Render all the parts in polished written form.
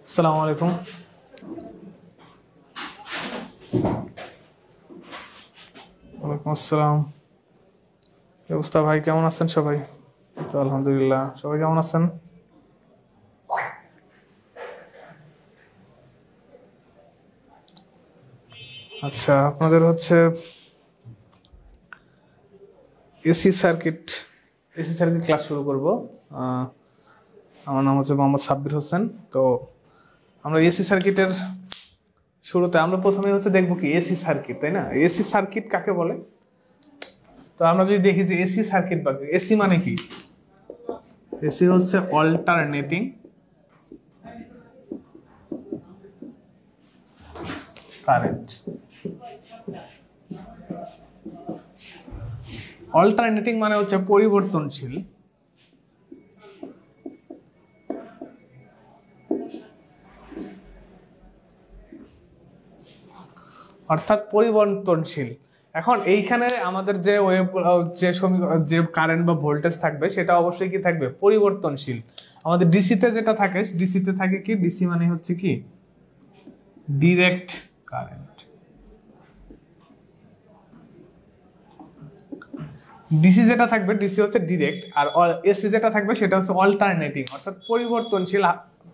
আসসালামু আলাইকুম। ওয়ালাইকুম আসসালাম। কি অবস্থা ভাই, কেমন আছেন সবাই? তো আলহামদুলিল্লাহ, সবাই কেমন আছেন? আচ্ছা, আপনাদের হচ্ছে এসি সার্কিট ক্লাস শুরু করব। আমার নাম হচ্ছে মোহাম্মদ সাব্বির হোসেন। তো আমরা এসি সার্কিটের শুরুতে আমরা প্রথমে হচ্ছে দেখবো কি এসি সার্কিট, তাই না? এসি সার্কিট কাকে বলে? তো আমরা যদি দেখি যে এসি সার্কিট বা এসি মানে কি, এসি হচ্ছে অল্টারনেটিং কারেন্ট। অল্টারনেটিং মানে হচ্ছে পরিবর্তনশীল, অর্থাৎ পরিবর্তনশীল। এখন এইখানে আমাদের যে ওয়েভ যে কারেন্ট বা ভোল্টেজ থাকবে সেটা অবশ্যই কি থাকবে, পরিবর্তনশীল। আমাদের ডিসিতে যেটা থাকে, ডিসিতে থাকে কি, ডিসি মানে হচ্ছে কি ডিরেক্ট কারেন্ট। ডিসি যেটা থাকবে, ডিসি হচ্ছে ডিরেক্ট, আর এসি যেটা থাকবে সেটা হচ্ছে অল্টারনেটিং, অর্থাৎ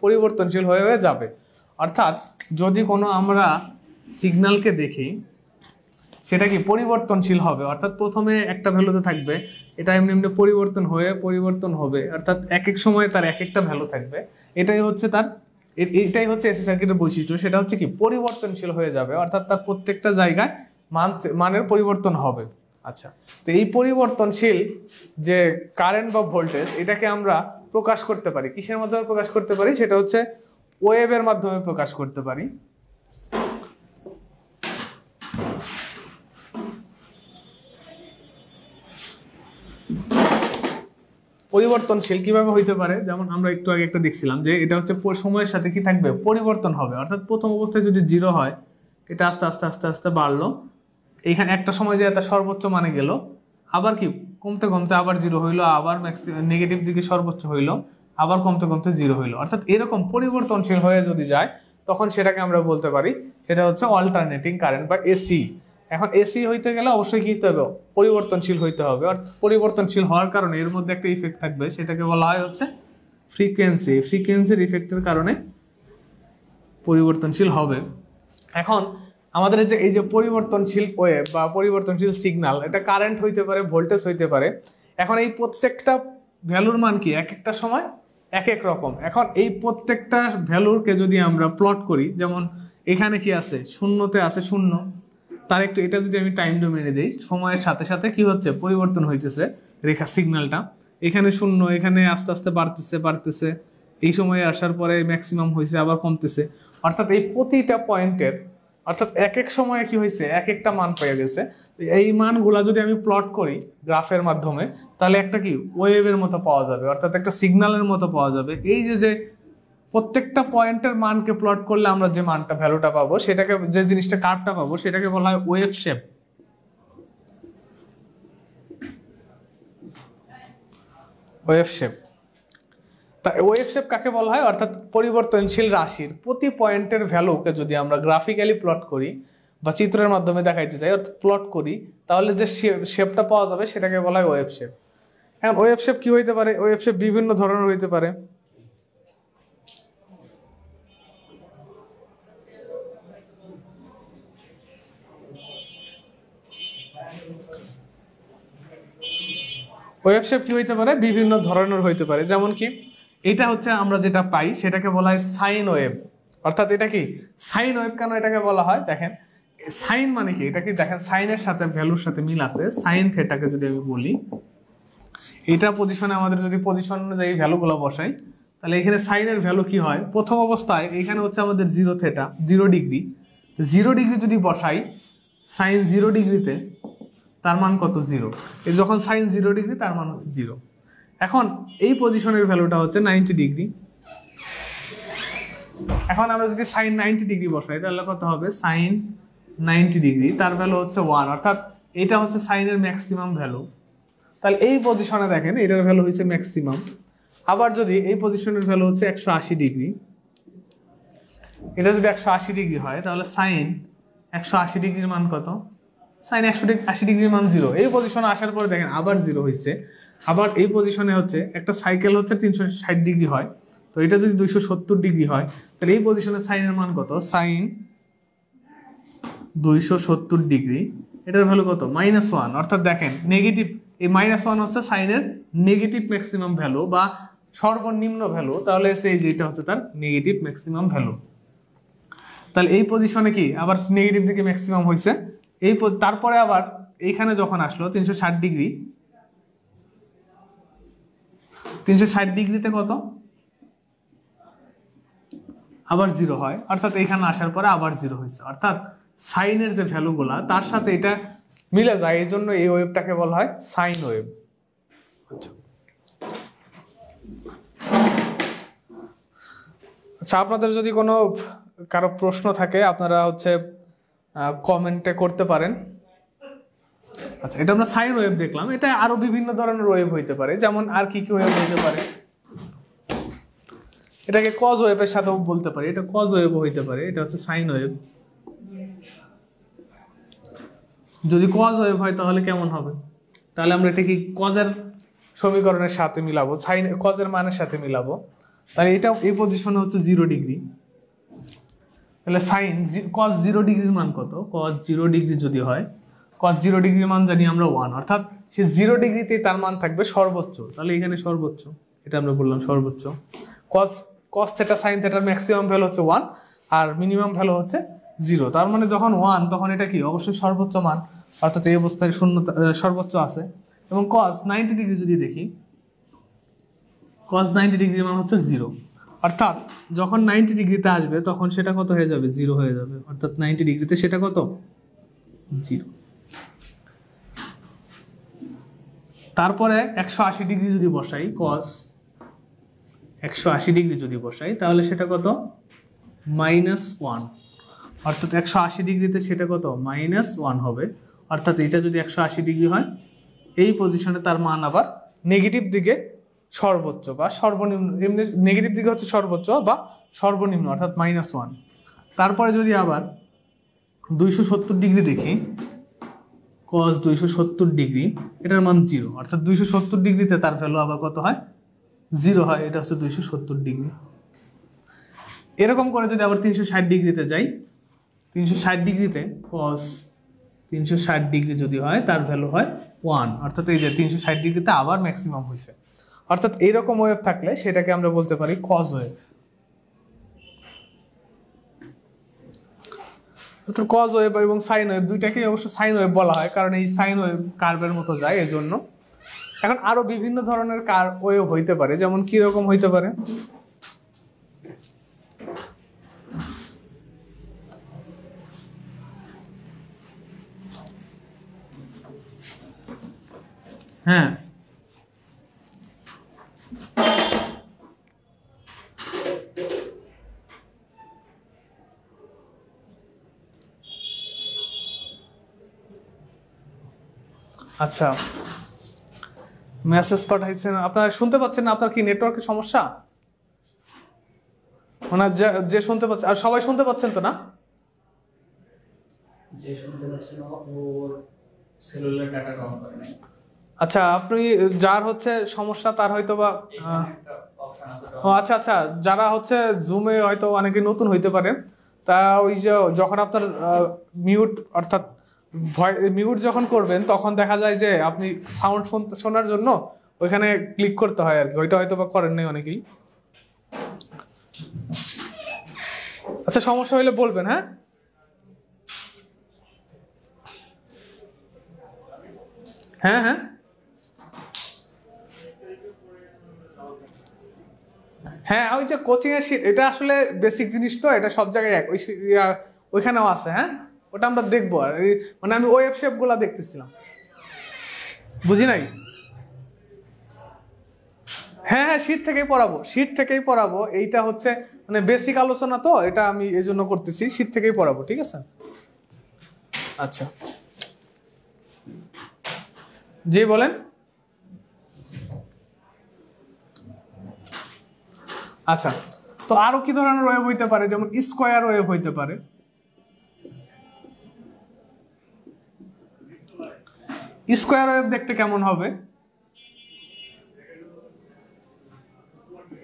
পরিবর্তনশীল হয়ে যাবে। অর্থাৎ যদি কোনো আমরা সিগন্যালকে দেখি সেটা কি পরিবর্তনশীল হবে, অর্থাৎ প্রথমে একটা ভ্যালুতে থাকবে, এটা এমনি এমনি পরিবর্তন হবে, অর্থাৎ এক এক সময় তার এক একটা ভ্যালু থাকবে। এটাই হচ্ছে এসি সার্কিটের বৈশিষ্ট্য। সেটা হচ্ছে কি পরিবর্তনশীল হয়ে যাবে, অর্থাৎ তার প্রত্যেকটা জায়গায় মানের পরিবর্তন হবে। আচ্ছা, তো এই পরিবর্তনশীল যে কারেন্ট বা ভোল্টেজ, এটাকে আমরা প্রকাশ করতে পারি কিসের মাধ্যমে প্রকাশ করতে পারি, সেটা হচ্ছে ওয়েভের মাধ্যমে প্রকাশ করতে পারি। পরিবর্তনশীল কিভাবে হইতে পারে, যেমন আমরা একটু আগে একটা দেখছিলাম যে এটা হচ্ছে সময়ের সাথে কি থাকবে, পরিবর্তন হবে। অর্থাৎ প্রথম অবস্থায় যদি 0 হয়, এটা আস্তে আস্তে আস্তে আস্তে বাড়লো, এইখানে একটা সময় যে এটা সর্বোচ্চ মানে গেল, আবার কি কমতে কমতে আবার 0 হইলো, আবার নেগেটিভ দিকে সর্বোচ্চ হইলো, আবার কমতে কমতে 0 হইলো। অর্থাৎ এরকম পরিবর্তনশীল হয়ে যদি যায়, তখন সেটাকে আমরা বলতে পারি সেটা হচ্ছে অল্টারনেটিং কারেন্ট বা এসি। এখন এসি হইতে গেলে অবশ্যই কি হতে হবে, পরিবর্তনশীল হইতে হবে। অর্থাৎ পরিবর্তনশীল হওয়ার কারণে এর মধ্যে একটা ইফেক্ট থাকবে, সেটাকে বলা হয় হচ্ছে ফ্রিকোয়েন্সির ইফেক্টের কারণে পরিবর্তনশীল হবে। এখন আমাদের এই যে পরিবর্তনশীল ওয়েভ বা পরিবর্তনশীল সিগন্যাল, এটা কারেন্ট হইতে পারে, ভোল্টেজ হইতে পারে। এখন এই প্রত্যেকটা ভ্যালুর মান কি এক একটা সময় এক এক রকম। এখন এই প্রত্যেকটা ভ্যালুরকে যদি আমরা প্লট করি, যেমন এখানে কি আছে, শূন্যতে আছে 0, তার একটু এটা যদি আমি টাইম ডোমেনে দিই, সময়ের সাথে সাথে কি হচ্ছে, পরিবর্তন হইতেছে রেখা সিগন্যালটা। এখানে 0, এখানে আস্তে আস্তে বাড়তেছে, এই সময়ে আসার পরে ম্যাক্সিমাম হয়েছে, আবার কমতেছে। অর্থাৎ এই প্রতিটা পয়েন্টের, অর্থাৎ এক এক সময়ে কি হয়েছে, এক একটা মান পেয়ে গেছে। এই মানগুলা যদি আমি প্লট করি গ্রাফের মাধ্যমে, তাহলে একটা কি ওয়েভের মতো পাওয়া যাবে, অর্থাৎ একটা সিগন্যালের মতো পাওয়া যাবে। এই যে প্রত্যেকটা পয়েন্টের মানকে প্লট করলে আমরা যে মানটা ভ্যালুটা পাবো, সেটাকে যে জিনিসটা কার্ভটা পাবো, সেটাকে বলা হয় ওয়েভ শেপ। ওয়েভ শেপ কাকে বলা হয়, অর্থাৎ পরিবর্তনশীল রাশির প্রতি পয়েন্টের ভ্যালুকে যদি আমরা গ্রাফিক্যালি প্লট করি বা চিত্রের মাধ্যমে দেখাইতে চাই, অর্থাৎ প্লট করি, তাহলে যে শেপটা পাওয়া যাবে সেটাকে বলা হয় ওয়েভ শেপ। এখন ওয়েভ শেপ কি হইতে পারে, ওয়েভ শেপ বিভিন্ন ধরনের হইতে পারে। ওয়েভ শেপ কি হইতে পারে, বিভিন্ন ধরনের হইতে পারে। যেমন কি এটা হচ্ছে আমরা যেটা পাই সেটাকে বলা হয় সাইন ওয়েভ। অর্থাৎ এটা কি সাইন ওয়েভ, কেন এটাকে বলা হয়, দেখেন সাইন মানে কি, এটা কি দেখেন সাইনের সাথে ভ্যালুর সাথে মিল আছে। সাইন থেটাকে যদি আমি বলি, এটা পজিশনে আমাদের যদি পজিশন অনুযায়ী ভ্যালুগুলো বসাই, তাহলে এখানে সাইনের ভ্যালু কি হয়, প্রথম অবস্থায় এখানে হচ্ছে আমাদের 0 থেটা, 0 ডিগ্রি। 0 ডিগ্রি যদি বসাই সাইন 0 ডিগ্রিতে, তার মান কত, 0। যখন সাইন 0 ডিগ্রি, তার মান হচ্ছে 0। এখন এই পজিশনের ভ্যালুটা হচ্ছে 90 ডিগ্রি। এখন আমরা যদি সাইন 90 ডিগ্রি বসাই, তাহলে কত হবে, সাইন 90 ডিগ্রি, তার ভ্যালু হচ্ছে 1। অর্থাৎ এটা হচ্ছে সাইনের ম্যাক্সিমাম ভ্যালু। তাহলে এই পজিশনে দেখেন এটার ভ্যালু হচ্ছে ম্যাক্সিমাম। আবার যদি এই পজিশনের ভ্যালু হচ্ছে 180 ডিগ্রি, এটা যদি 180 ডিগ্রি হয় তাহলে সাইন 180 ডিগ্রির মান কত? সাইন 180 ডিগ্রির মান 0। এই পজিশনে আসার পরে দেখেন আবার 0 হয়েছে। আবার এই পজিশনে হচ্ছে একটা সাইকেল হচ্ছে 360 ডিগ্রি হয়, তো এটা যদি 270 ডিগ্রি হয় তাহলে এই পজিশনে সাইনের মান কত? সাইন 270 ডিগ্রি, এটার ভ্যালু কত? -1। অর্থাৎ দেখেন নেগেটিভ, এই -1 হচ্ছে সাইনের নেগেটিভ ম্যাক্সিমাম ভ্যালু বা সর্বনিম্ন ভ্যালু, তাহলে এই যে এটা হচ্ছে তার নেগেটিভ ম্যাক্সিমাম ভ্যালু। তাহলে এই পজিশনে কি আবার নেগেটিভ দিকে ম্যাক্সিমাম হয়েছে। এই তারপরে আবার এইখানে যখন আসলো 360 ডিগ্রি, 360 ডিগ্রিতে কত? আবার 0 হয়, অর্থাৎ এইখানে আসার পরে আবার 0 হয়েছে। অর্থাৎ সাইনের যে ভ্যালুগুলা তার সাথে এটা মিলে যায়, এই জন্য এই ওয়েভটাকে বলা হয় সাইন ওয়েভ। আচ্ছা, আপনাদের যদি কোনো কারো প্রশ্ন থাকে আপনারা হচ্ছে কমেন্টে করতে পারেন। আচ্ছা, এটা আমরা সাইন ওয়েভ দেখলাম, এটা আরো বিভিন্ন ধরনের ওয়েভ হইতে পারে, যেমন আর কি কি ওয়েভ হইতে পারে। এটাকে কজ ওয়েভের সাথেও বলতে পারি, এটা কজ ওয়েভ হইতে পারে, এটা হচ্ছে সাইন ওয়েভ। যদি কজ ওয়েভ হয় তাহলে কেমন হবে? তাহলে আমরা এটা কি কজের সমীকরণের সাথে মিলাবো, সাইন কজের মানের সাথে মিলাবো। তাহলে এটা এই পজিশনে হচ্ছে 0 ডিগ্রি, তাহলে সাইন কজ 0 ডিগ্রির মান কত? কজ 0 ডিগ্রি যদি হয়, কজ 0 ডিগ্রির মান জানি আমরা 1, অর্থাৎ সে 0 ডিগ্রিতেই তার মান থাকবে সর্বোচ্চ। তাহলে এখানে সর্বোচ্চ, এটা আমরা বললাম সর্বোচ্চ। কজ থেটা সাইন থেটার ম্যাক্সিমাম ভ্যালু হচ্ছে 1 আর মিনিমাম ভ্যালু হচ্ছে 0। তার মানে যখন 1 তখন এটা কি অবশ্যই সর্বোচ্চ মান, অর্থাৎ এই অবস্থায় শূন্য সর্বোচ্চ আছে। এবং কজ 90 ডিগ্রি যদি দেখি, কজ 90 ডিগ্রির মান হচ্ছে 0, অর্থাৎ যখন 90 ডিগ্রিতে আসবে তখন সেটা কত হয়ে যাবে? 0 হয়ে যাবে। অর্থাৎ 90 ডিগ্রিতে সেটা কত? 0। তারপরে 180 ডিগ্রি যদি বসাই, কজ 180 ডিগ্রি যদি বসাই তাহলে সেটা কত? -1। অর্থাৎ 180 ডিগ্রিতে সেটা কত? -1 হবে। অর্থাৎ এটা যদি 180 ডিগ্রি হয়, এই পজিশনে তার মান আবার নেগেটিভ দিকে সর্বোচ্চ বা সর্বনিম্ন, এমনি নেগেটিভ দিকে হচ্ছে সর্বোচ্চ বা সর্বনিম্ন, অর্থাৎ -1। তারপরে যদি আবার 270 ডিগ্রি দেখি, কজ 270 ডিগ্রি, এটার মান 0, অর্থাৎ 270 ডিগ্রিতে তার ভ্যালু আবার কত হয়? 0 হয়। এটা হচ্ছে 270 ডিগ্রি। এরকম করে যদি আবার 360 ডিগ্রিতে যাই, 360 ডিগ্রিতে কজ 360 ডিগ্রি যদি হয় তার ভ্যালু হয় 1, অর্থাৎ এই যে 360 ডিগ্রিতে আবার ম্যাক্সিমাম হয়েছে। অর্থাৎ এইরকম ওয়েভ থাকলে সেটাকে আমরা বলতে পারি কজ ওয়েভ। কজ ওয়েভ এবং সাইন ওয়েভ দুইটাকে অবশ্য সাইন ওয়েভ বলা হয়, কারণ এই সাইন ওয়েভ কার্ভের মতো যায়, এজন্য। এখন আরো বিভিন্ন ধরনের ওয়েভ হইতে পারে, যেমন কি রকম হইতে পারে? হ্যাঁ, আচ্ছা, মেসেজ পাঠাইছেন, আপনারা শুনতে পাচ্ছেন না? আপনার কি নেটওয়ার্কের সমস্যা? মানে যে শুনতে পাচ্ছে, আর সবাই শুনতে পাচ্ছেন তো না? যে শুনতে পাচ্ছেন ওর সেলুলার ডাটা কাউন্ট করে নাই। আচ্ছা, আপনি যার হচ্ছে সমস্যা তার হয়তো বা ও আচ্ছা আচ্ছা, যারা হচ্ছে জুমে হয়তো অনেকে নতুন হইতে পারে, তা ওই যে যখন আপনার মিউট অর্থাৎ মিউট যখন করবেন তখন দেখা যায় যে আপনি সাউন্ড শোনার জন্য ওইখানে ক্লিক করতে হয় আর কি, ওইটা হয়তো বা করেন নাই অনেকেই। আচ্ছা, সমস্যা হইলে বলবেন। হ্যাঁ, হ্যাঁ, হ্যাঁ, হ্যাঁ, ওই যে কোচিং এর শীট, এটা আসলে বেসিক জিনিস তো, এটা সব জায়গায় এক, ওইখানেও আছে। হ্যাঁ, ওটা আমরা দেখবো। আর মানে আমি ওয়েব শেপ গুলা দেখতেছিলাম, বুঝি নাই। হ্যাঁ হ্যাঁ, শীট থেকেই পড়াবো। এইটা হচ্ছে মানে বেসিক আলোচনা তো, এটা আমি এই জন্য করতেছি, শীট থেকেই পড়াবো। ঠিক আছে? আচ্ছা, জি বলেন। আচ্ছা, তো আরো কি ধরনের ওয়েভ হইতে পারে, যেমন স্কোয়ার ওয়েভ হইতে পারে। স্কোয়ার ওয়েভ দেখতে কেমন হবে?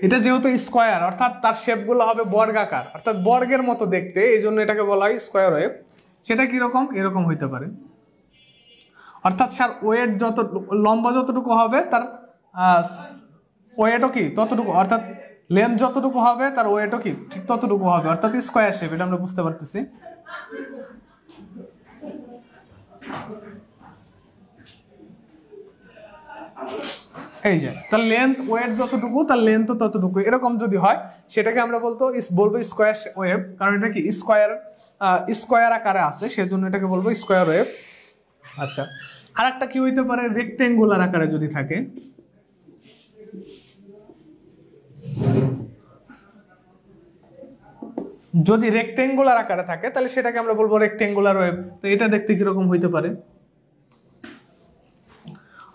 এটা যেহেতু স্কোয়ার অর্থাৎ তার শেপগুলো হবে বর্গাকার অর্থাৎ বর্গের মতো দেখতে, এই জন্য এটাকে বলা হয় স্কোয়ার ওয়েভ। সেটা কিরকম? এরকম হইতে পারে, অর্থাৎ তার ওয়েট যত লম্বা যতটুকু হবে তার ওয়েটও কি ততটুকু, অর্থাৎ লেন্থ যতটুকু হবে তার ওয়েটও কি ঠিক ততটুকু হবে, অর্থাৎ স্কোয়ার শেপ। এটা আমরা বুঝতে পারতেছি। এই যে তার লেন্থ ওয়েট যতটুকু তার লেন্থ ততটুকু, এরকম যদি হয় সেটাকে আমরা বলবো স্কোয়ার ওয়েভ, কারণ এটা কি স্কোয়ার আকারে আছে, সেজন্য এটাকে বলবো স্কোয়ার ওয়েভ। আচ্ছা, আর একটা কি হইতে পারে, রেক্টেঙ্গুলার আকারে যদি থাকে। যদি রেক্টেঙ্গুলার আকারে থাকে তাহলে সেটাকে আমরা বলবো রেক্টেঙ্গুলার ওয়েভ। তো এটা দেখতে কিরকম হইতে পারে?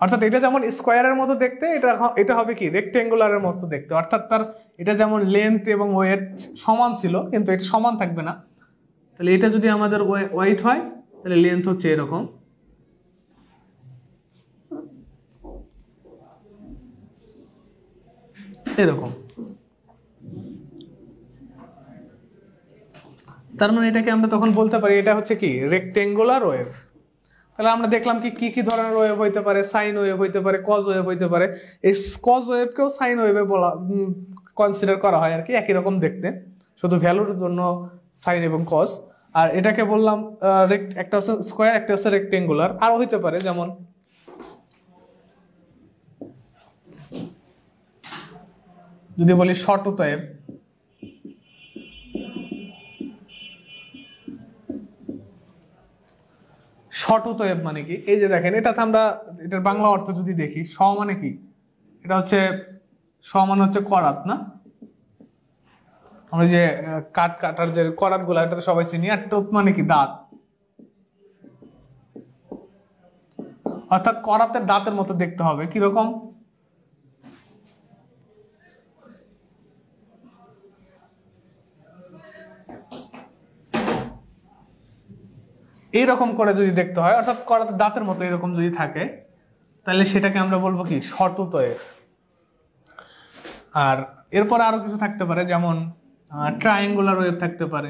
অর্থাৎ এটা যেমন স্কোয়ারের মতো দেখতে, এটা হবে কি রেক্টেঙ্গুলারের মতো দেখতে, অর্থাৎ তার এটা যেমন লেন্থ এবং ওয়েট সমান ছিল কিন্তু এটা সমান থাকবে না। তাহলে এটা যদি আমাদের ওয়েট হয় তাহলে লেন্থ হচ্ছে এরকম, এরকম। তার মানে এটাকে আমরা তখন বলতে পারি এটা হচ্ছে কি রেক্টেঙ্গুলার ওয়েভ। তাহলে আমরা দেখলাম কি কি ধরনের ওয়েভ হইতে পারে, সাইন ওয়েভ হইতে পারে, কজ ওয়েভ হইতে পারে। এই কজ ওয়েভকেও সাইন ওয়েভে বলা কনসিডার করা হয় আর কি, একই রকম দেখতে, শুধু ভ্যালুর জন্য সাইন এবং কজ। আর এটাকে বললাম একটা হচ্ছে স্কোয়ার, একটা হচ্ছে রেক্টেঙ্গুলার। আরও হইতে পারে যেমন যদি বলি শর্টুথ ওয়েভ। শর্টুথ ওয়েভ মানে কি, এই যে দেখেন এটাতে আমরা এটার বাংলা অর্থ যদি দেখি, স মানে কি, এটা হচ্ছে স মানে হচ্ছে করাত না, আমরা যে কাটার যে করাত গুলা এটাতে সবাই চিনি। আর টুথ মানে কি দাঁত, অর্থাৎ করাতের দাঁতের মতো দেখতে হবে। কিরকম? এইরকম করে যদি দেখতে হয়, অর্থাৎ করাতের দাঁতের মতো এরকম যদি থাকে, তাহলে সেটাকে আমরা বলবো কি শর্টুথ ওয়েভ। আর এরপর আরো কিছু থাকতে পারে, যেমন ট্রায়াঙ্গুলার ওয়েভ থাকতে পারে।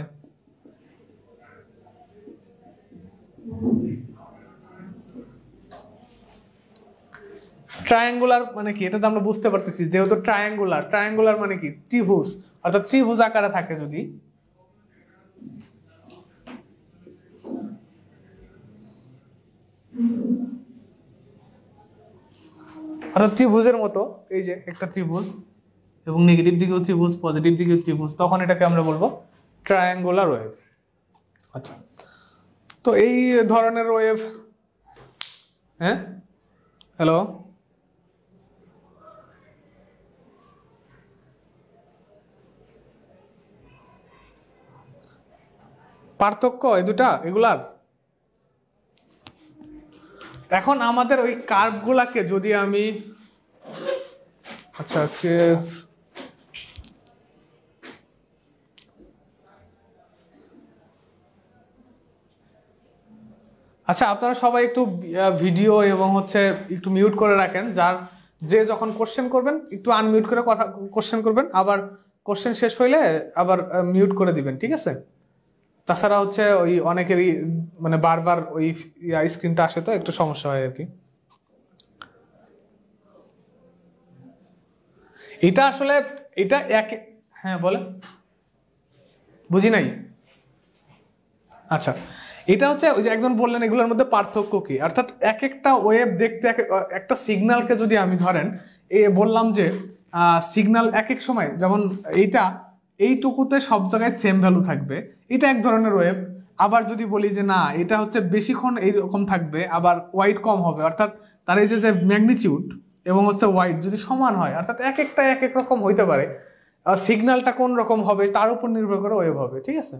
ট্রায়াঙ্গুলার মানে কি, এটা তো আমরা বুঝতে পারতেছি, যেহেতু ট্রায়াঙ্গুলার মানে কি ত্রিভুজ, অর্থাৎ ত্রিভুজ আকারে থাকে যদি, অর্থাৎ ত্রিভুজের মতো, এই যে একটা ত্রিভুজ এবং নেগেটিভ দিকেও ত্রিভুজ, পজিটিভ দিকেও ত্রিভুজ, তখন এটাকে আমরা বলবো ট্রায়াঙ্গুলার ওয়েভ। আচ্ছা, তো এই ধরনের ওয়েভ, হ্যাঁ হ্যালো, পার্থক্য এই দুটা এগুলার। এখন আমাদের ওই কার্ভ গুলাকে যদি আমি আচ্ছা আচ্ছা আপনারা সবাই একটু ভিডিও এবং হচ্ছে একটু মিউট করে রাখেন, যে যখন কোশ্চেন করবেন একটু আনমিউট করে কথা কোশ্চেন করবেন, আবার কোশ্চেন শেষ হইলে আবার মিউট করে দিবেন, ঠিক আছে? তাছাড়া হচ্ছে ওই অনেকেরই মানে বারবার ওই স্ক্রিনটা আসে তো একটু সমস্যা হয় আর কি। এটা আসলে এটা হ্যাঁ বলে বুঝি নাই। আচ্ছা, এটা হচ্ছে ওই যে একজন বললেন এগুলোর মধ্যে পার্থক্য কি, অর্থাৎ এক একটা ওয়েভ দেখতে একটা সিগন্যালকে যদি আমি ধরেন বললাম যে সিগন্যাল এক এক সময় যেমন এইটুকুতে সব জায়গায় সেম ভ্যালু থাকবে, এটা এক ধরনের ওয়েভ। আবার যদি বলি যে না এটা হচ্ছে বেশিক্ষণ এইরকম থাকবে, আবার ওয়াইড কম হবে, অর্থাৎ তার এই যে ম্যাগনিটিউড এবং হচ্ছে ওয়াইড যদি সমান হয়, অর্থাৎ এক একটা এক এক রকম হইতে পারে, সিগন্যালটা কোন রকম হবে তার উপর নির্ভর করে ওয়েভ হবে, ঠিক আছে?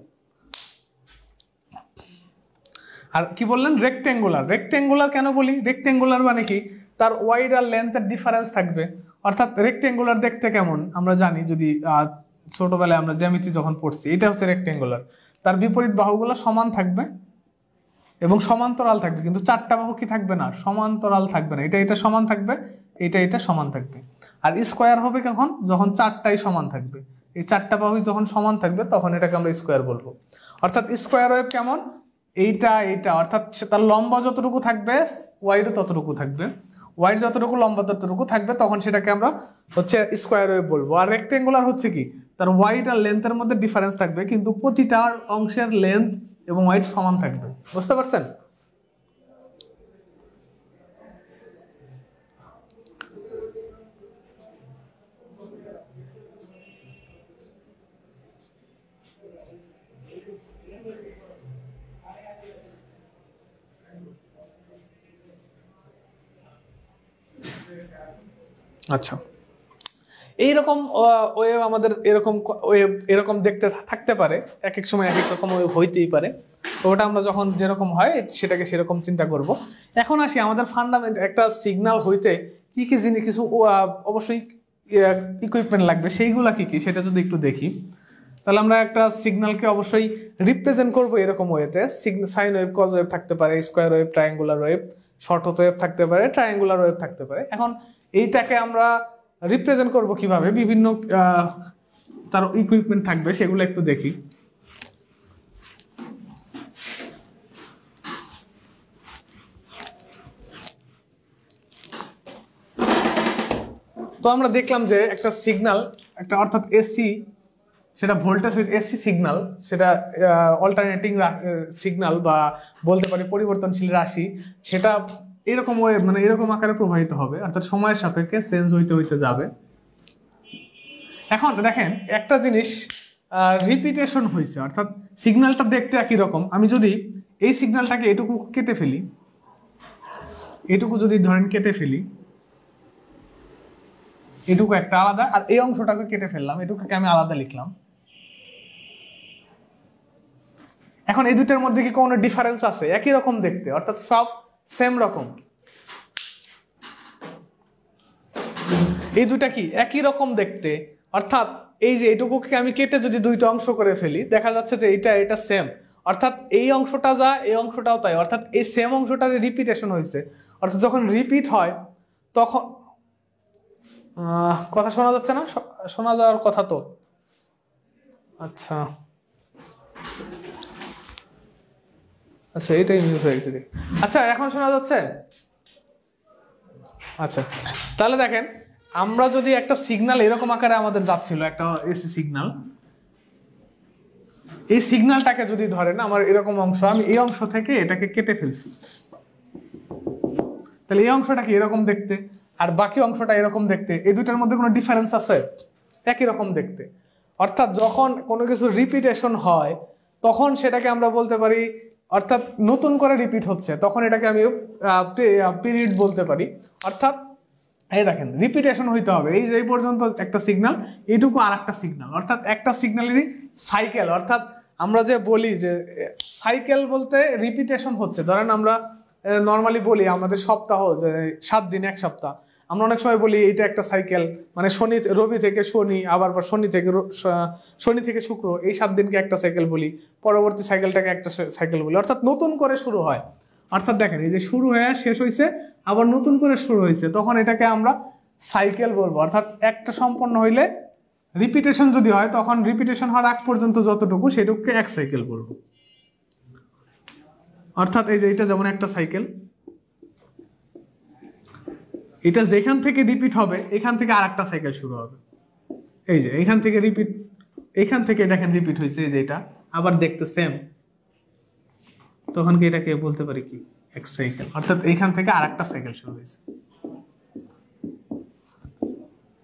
আর কি বললেন রেক্টেঙ্গুলার কেন বলি? রেক্টেঙ্গুলার মানে কি তার ওয়াইড আর লেন্থের ডিফারেন্স থাকবে, অর্থাৎ রেক্টেঙ্গুলার দেখতে কেমন আমরা জানি, যদি ছোটবেলায় আমরা জ্যামিতি যখন পড়ছি, এটা হচ্ছে রেক্টেঙ্গুলার। তার বিপরীত বাহুগুলো সমান থাকবে এবং সমান্তরাল থাকবে, কিন্তু চারটা বাহু কি থাকবে না, সমান্তরাল থাকবে না। এটা এটা সমান থাকবে, এটা এটা সমান থাকবে। আর স্কোয়ার হবে কখন, যখন চারটাই সমান থাকবে। এই চারটা বাহুই যখন সমান থাকবে তখন এটাকে আমরা স্কোয়ার বলবো। অর্থাৎ স্কোয়ার ওয়েভ কেমন, এইটা এইটা, অর্থাৎ তার লম্বা যতটুকু থাকবে ওয়াইডও ততটুকু থাকবে, ওয়াইড যতটুকু লম্বা ততটুকু থাকবে, তখন সেটাকে আমরা হচ্ছে স্কোয়ার ওয়েভ বলবো। আর রেক্টেঙ্গুলার হচ্ছে কি, তার ওয়াইড আর লেন্থের মধ্যে ডিফারেন্স থাকবে, কিন্তু প্রতিটা অংশের লেন্থ এবং ওয়াইড সমান থাকবে। বুঝতে পারছেন? আচ্ছা, এইরকম ওয়েভ আমাদের এরকম ওয়েভ এরকম দেখতে থাকতে পারে, এক এক সময় এক এক রকম ওয়েভ হইতেই পারে। তো ওটা আমরা যখন যেরকম হয় সেটাকে সেরকম চিন্তা করব। এখন আসি আমাদের ফান্ডামেন্ট, একটা সিগন্যাল হইতে কি কি জিনিস, কিছু অবশ্যই ইকুইপমেন্ট লাগবে, সেইগুলা কি কি সেটা যদি একটু দেখি, তাহলে আমরা একটা সিগন্যালকে অবশ্যই রিপ্রেজেন্ট করবো এরকম ওয়েতে। সাইন ওয়েভ, কজ ওয়েভ থাকতে পারে, square wave, triangular wave, short wave থাকতে পারে, ট্রায়াঙ্গুলার ওয়েভ থাকতে পারে। এখন এইটাকে আমরা রিপ্রেজেন্ট করব কিভাবে, বিভিন্ন তার ইকুইপমেন্ট থাকবে, সেগুলো একটু দেখি। তো আমরা দেখলাম যে একটা সিগন্যাল, একটা অর্থাৎ এসি, সেটা ভোল্টেজ এসি সিগন্যাল, সেটা অল্টারনেটিং সিগন্যাল বা বলতে পারি পরিবর্তনশীল রাশি, সেটা এরকম মানে এরকম আকারে প্রবাহিত হবে, অর্থাৎ সময়ের সাপেক্ষে চেঞ্জ হইতে হইতে যাবে। এখন দেখেন একটা জিনিস, রিপিটেশন হয়েছে, অর্থাৎ সিগন্যালটা দেখতে একই রকম। আমি যদি এই সিগন্যালটাকে এটুকু কেটে ফেলি, এটুকু যদি ধরেন কেটে ফেলি, এটুকু একটা আলাদা, আর এই অংশটাকে কেটে ফেললাম, এটুকুকে আমি আলাদা লিখলাম। এখন এই দুটোর মধ্যে কি কোনো ডিফারেন্স আছে? একই রকম দেখতে, অর্থাৎ সব সেম রকম। এই দুটা কি একই রকম দেখতে, অর্থাৎ এই যে এটুকুকে আমি কেটে যদি দুইটা অংশ করে ফেলি, দেখা যাচ্ছে যে এটা এটা সেম, অর্থাৎ এই অংশটা যা এই অংশটাও তাই, অর্থাৎ এই সেম অংশটার রিপিটেশন হয়েছে। অর্থাৎ যখন রিপিট হয় তখন কথা শোনা যাচ্ছে না, শোনা যাওয়ার কথা তো। আচ্ছা আচ্ছা, এটাই মিউট হয়ে গেছে। আচ্ছা, এখন শোনা যাচ্ছে? আচ্ছা, তাহলে দেখেন, আমরা যদি একটা সিগন্যাল এরকম আকারে আমাদের যাচ্ছিল, একটা এসি সিগন্যাল, এই সিগন্যালটাকে যদি ধরেন আমার এরকম অংশ, আমি এই অংশ থেকে এটাকে কেটে ফেলছি, তাহলে এই অংশটা কি এরকম দেখতে, আর বাকি অংশটা এরকম দেখতে, এই দুটার মধ্যে কোনো ডিফারেন্স আছে? একই রকম দেখতে। অর্থাৎ যখন কোনো কিছু রিপিটেশন হয় তখন সেটাকে আমরা বলতে পারি, অর্থাৎ নতুন করে রিপিট হচ্ছে, তখন এটাকে আমি পিরিয়ড বলতে পারি। অর্থাৎ এই দেখেন, রিপিটেশন হইতে হবে, এই যে এই পর্যন্ত একটা সিগন্যাল, এইটুকু আর একটা সিগন্যাল, অর্থাৎ একটা সিগন্যালেরই সাইকেল। অর্থাৎ আমরা যে বলি যে সাইকেল বলতে রিপিটেশন হচ্ছে, ধরেন আমরা নর্মালি বলি আমাদের সপ্তাহ যে 7 দিন 1 সপ্তাহ, আমরা অনেক সময় বলি এইটা একটা সাইকেল, মানে রবি থেকে শনি, আবার শনি থেকে শুক্র, এই 7 দিনকে একটা সাইকেল বলি, পরবর্তী সাইকেলটাকে একটা সাইকেল বলি, অর্থাৎ নতুন করে শুরু হয়। অর্থাৎ দেখেন, এই যে শুরু হয়ে শেষ হয়েছে, আবার নতুন করে শুরু হয়েছে, তখন এটাকে আমরা সাইকেল বলবো। অর্থাৎ একটা সম্পন্ন হইলে রিপিটেশন যদি হয়, তখন রিপিটেশন হওয়ার আগ পর্যন্ত যতটুকু সেটুকুকে এক সাইকেল বলবো। অর্থাৎ এই যে এটা যেমন একটা সাইকেল, এটা যেখান থেকে রিপিট হবে এখান থেকে আর একটা সাইকেল শুরু হবে। এই যে এখান থেকে রিপিট, এখান থেকে দেখেন রিপিট হয়েছে, এই যে এটা আবার দেখতে সেম, তখন কি এটাকে বলতে পারি কি এক সাইকেল। অর্থাৎ এইখান থেকে আর একটা সাইকেল শুরু হয়েছে,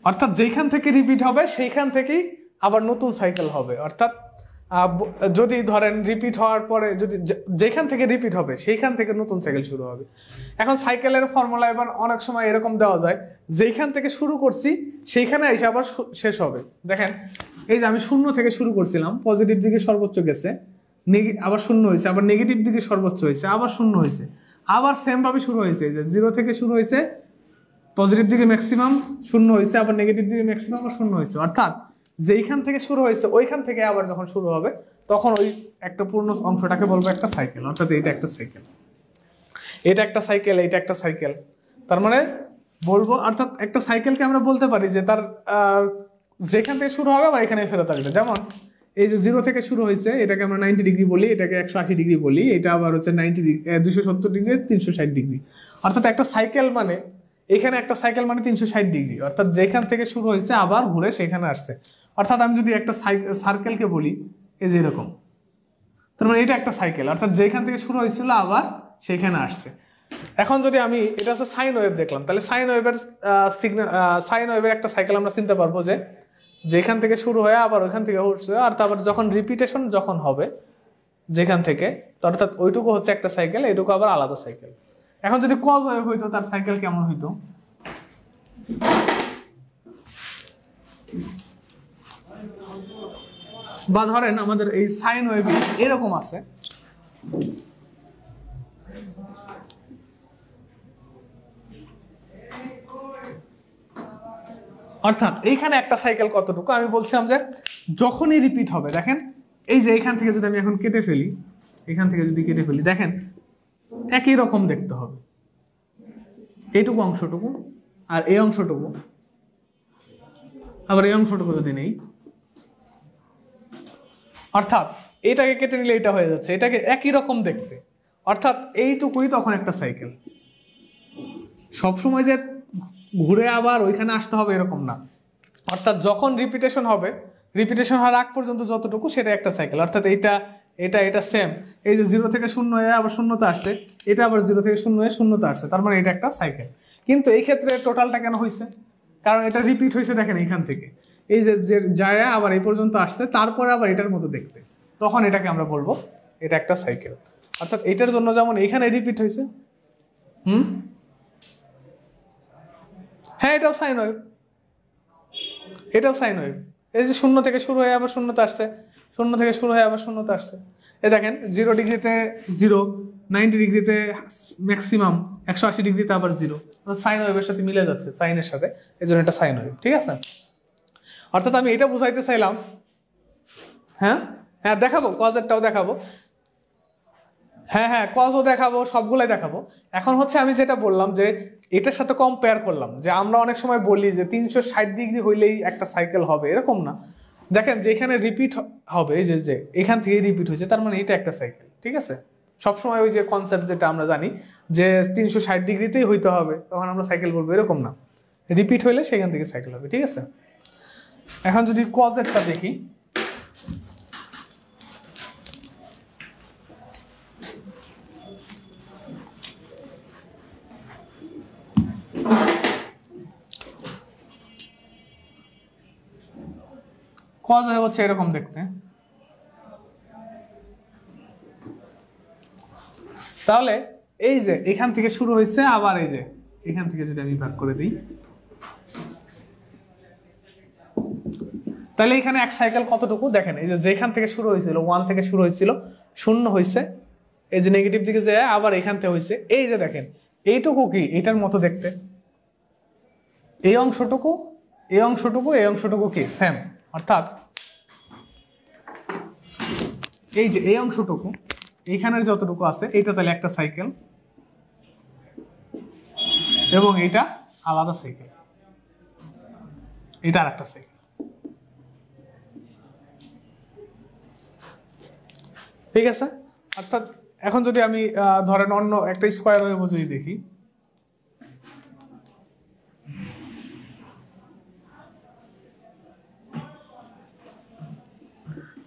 অর্থাৎ যেখান থেকে রিপিট হবে সেইখান থেকেই আবার নতুন সাইকেল হবে। অর্থাৎ যদি ধরেন রিপিট হওয়ার পরে যদি যেখান থেকে রিপিট হবে সেইখান থেকে নতুন সাইকেল শুরু হবে। এখন সাইকেলের ফর্মুলা এবার অনেক সময় এরকম দেওয়া যায়, যেখান থেকে শুরু করছি সেইখানে এসে আবার শেষ হবে। দেখেন, এই যে আমি 0 থেকে শুরু করছিলাম, পজিটিভ দিকে সর্বোচ্চ গেছে, আবার 0 হয়েছে, আবার নেগেটিভ দিকে সর্বোচ্চ হয়েছে, আবার 0 হয়েছে, আবার সেম ভাবে শুরু হয়েছে, যে 0 থেকে শুরু হয়েছে, পজিটিভ দিকে ম্যাক্সিমাম 0 হয়েছে, আবার নেগেটিভ দিকে ম্যাক্সিমাম আবার 0 হয়েছে। অর্থাৎ যেইখান থেকে শুরু হয়েছে ওইখান থেকে আবার যখন শুরু হবে তখন ওই একটা পূর্ণ অংশটাকে বলবো একটা সাইকেল, অর্থাৎ এটা একটা সাইকেল, এটা একটা সাইকেল, এটা একটা সাইকেল। তার মানে বলবো অর্থাৎ একটা সাইকেলকে আমরা বলতে পারি যে তার যেখান থেকে শুরু হবে আবার এখানে ফেরত আসবে। যেমন এই যে 0 থেকে শুরু হয়েছে এটাকে আমরা 90 ডিগ্রি বলি, এটাকে 180 ডিগ্রি বলি, এটা আবার হচ্ছে 90 ডিগ্রি 270 ডিগ্রি 360 ডিগ্রি। অর্থাৎ একটা সাইকেল মানে এখানে একটা সাইকেল মানে 360 ডিগ্রি, অর্থাৎ যেখান থেকে শুরু হয়েছে আবার ঘুরে সেখানে আসছে। অর্থাৎ আমি যদি একটা সার্কেলকে বলি এই যে এরকম, তার মানে এটা একটা সাইকেল, অর্থাৎ যেখান থেকে শুরু হয়েছিল আবার সেখানে আসছে। এখন যদি আমি এটা হচ্ছে সাইন ওয়েভ দেখলাম, তাহলে সাইন ওয়েভের সিগন্যাল সাইন ওয়েভের একটা সাইকেল আমরা চিনতে পারবো যে যেখান থেকে শুরু হয়ে আবার ওইখান থেকে উঠছে, আর তারপর যখন রিপিটেশন যখন হবে যেখান থেকে, অর্থাৎ ওইটুকু হচ্ছে একটা সাইকেল, এইটুকু আবার আলাদা সাইকেল। এখন যদি কজ ওয়েভ হইতো তার সাইকেল কেমন হইতো? বা ধরেন আমাদের এই সাইন ওয়েভ এরকম আছে, অর্থাৎ এইখানে একটা সাইকেল কতটুকু আমি বলছিলাম যে যখনই রিপিট হবে, দেখেন এই যে এইখান থেকে যদি আমি এখন কেটে ফেলি, এখান থেকে যদি কেটে ফেলি দেখেন একই রকম দেখতে হবে, এইটুকু অংশটুকু আর এই অংশটুকু, আবার এই অংশটুকু যদি নেই, অর্থাৎ এইটাকে কেটে নিলে এটা হয়ে যাচ্ছে, এটাকে একই রকম দেখতে, অর্থাৎ এইটুকুই তখন একটা সাইকেল। সবসময় যে ঘুরে আবার ওইখানে আসতে হবে এরকম না, অর্থাৎ যখন রিপিটেশন হবে, রিপিটেশন হওয়ার আগ পর্যন্ত যতটুকু সেটা একটা সাইকেল। অর্থাৎ এইটা এটা এটা সেম, এই যে 0 থেকে 0 হয়ে আবার শূন্যতে আসছে, এটা আবার 0 থেকে 0 হয়ে শূন্যতে আসছে, তার মানে এটা একটা সাইকেল। কিন্তু এই ক্ষেত্রে টোটালটা কেন হয়েছে? কারণ এটা রিপিট হয়েছে, দেখেন এইখান থেকে এই যে যায় আবার এই পর্যন্ত আসছে, তারপরে আবার এটার মতো দেখতে, তখন এটাকে আমরা বলবো এটা একটা সাইকেল। অর্থাৎ এটার জন্য যেমন এখানে রিপিট হয়েছে, হ্যাঁ এটাও সাইন ওয়েভ, এটাও সাইন ওয়েভ। এই যে 0 থেকে শুরু হয়ে আবার শূন্যতে আসছে, 0 থেকে শুরু হয়ে আবার শূন্যতে আসছে, এই দেখেন 0 ডিগ্রিতে 0, 90 ডিগ্রিতে ম্যাক্সিমাম, 180 ডিগ্রিতে আবার 0, সাইন ওয়েভের সাথে মিলে যাচ্ছে, সাইনের সাথে, এই জন্য এটা সাইন ওয়েভ। ঠিক আছে, অর্থাৎ আমি এটা বুঝাইতে চাইলাম। হ্যাঁ হ্যাঁ দেখাবো, কজেরটাও দেখাবো, হ্যাঁ কজও দেখাবো, সবগুলাই দেখাবো। এখন হচ্ছে আমি যেটা বললাম যে এটার সাথে কম্পেয়ার করলাম, যে আমরা অনেক সময় বলি যে 360 ডিগ্রি হইলেই একটা সাইকেল হবে, এরকম না। দেখেন যেখানে রিপিট হবে, যে যে এখান থেকে রিপিট হয়েছে, তার মানে এটা একটা সাইকেল। ঠিক আছে, সবসময় ওই যে কনসেপ্ট যেটা আমরা জানি যে 360 ডিগ্রিতেই হইতে হবে, তখন আমরা সাইকেল বলবো, এরকম না, রিপিট হইলে সেখান থেকে সাইকেল হবে। ঠিক আছে, এখন যদি কজেরটা দেখি, কজ হচ্ছে এরকম দেখতে। তাহলে এই যে এখান থেকে শুরু হয়েছে, আবার এই যে এখান থেকে যদি আমি ভাগ করে দিই, তাহলে এখানে এক সাইকেল কতটুকু দেখেন, এই যে যেখান থেকে শুরু হয়েছিল 1 থেকে শুরু হয়েছিল, 0 হয়েছে, এই যে নেগেটিভ দিকে যায় আবার এখান থেকে হয়েছে, এই যে দেখেন এইটুকু কি এটার মতো দেখতে, এই অংশটুকু এই অংশটুকু এই অংশটুকু কি সেম, অর্থাৎ এই যে এই অংশটুকু এইখানের যতটুকু আছে এইটা তাহলে একটা সাইকেল, এবং এটা আলাদা সাইকেল, এটা আর একটা সাইকেল। ঠিক আছে, অর্থাৎ এখন যদি আমি ধরেন অন্য একটা স্কোয়ার ওয়েভ যদি দেখি,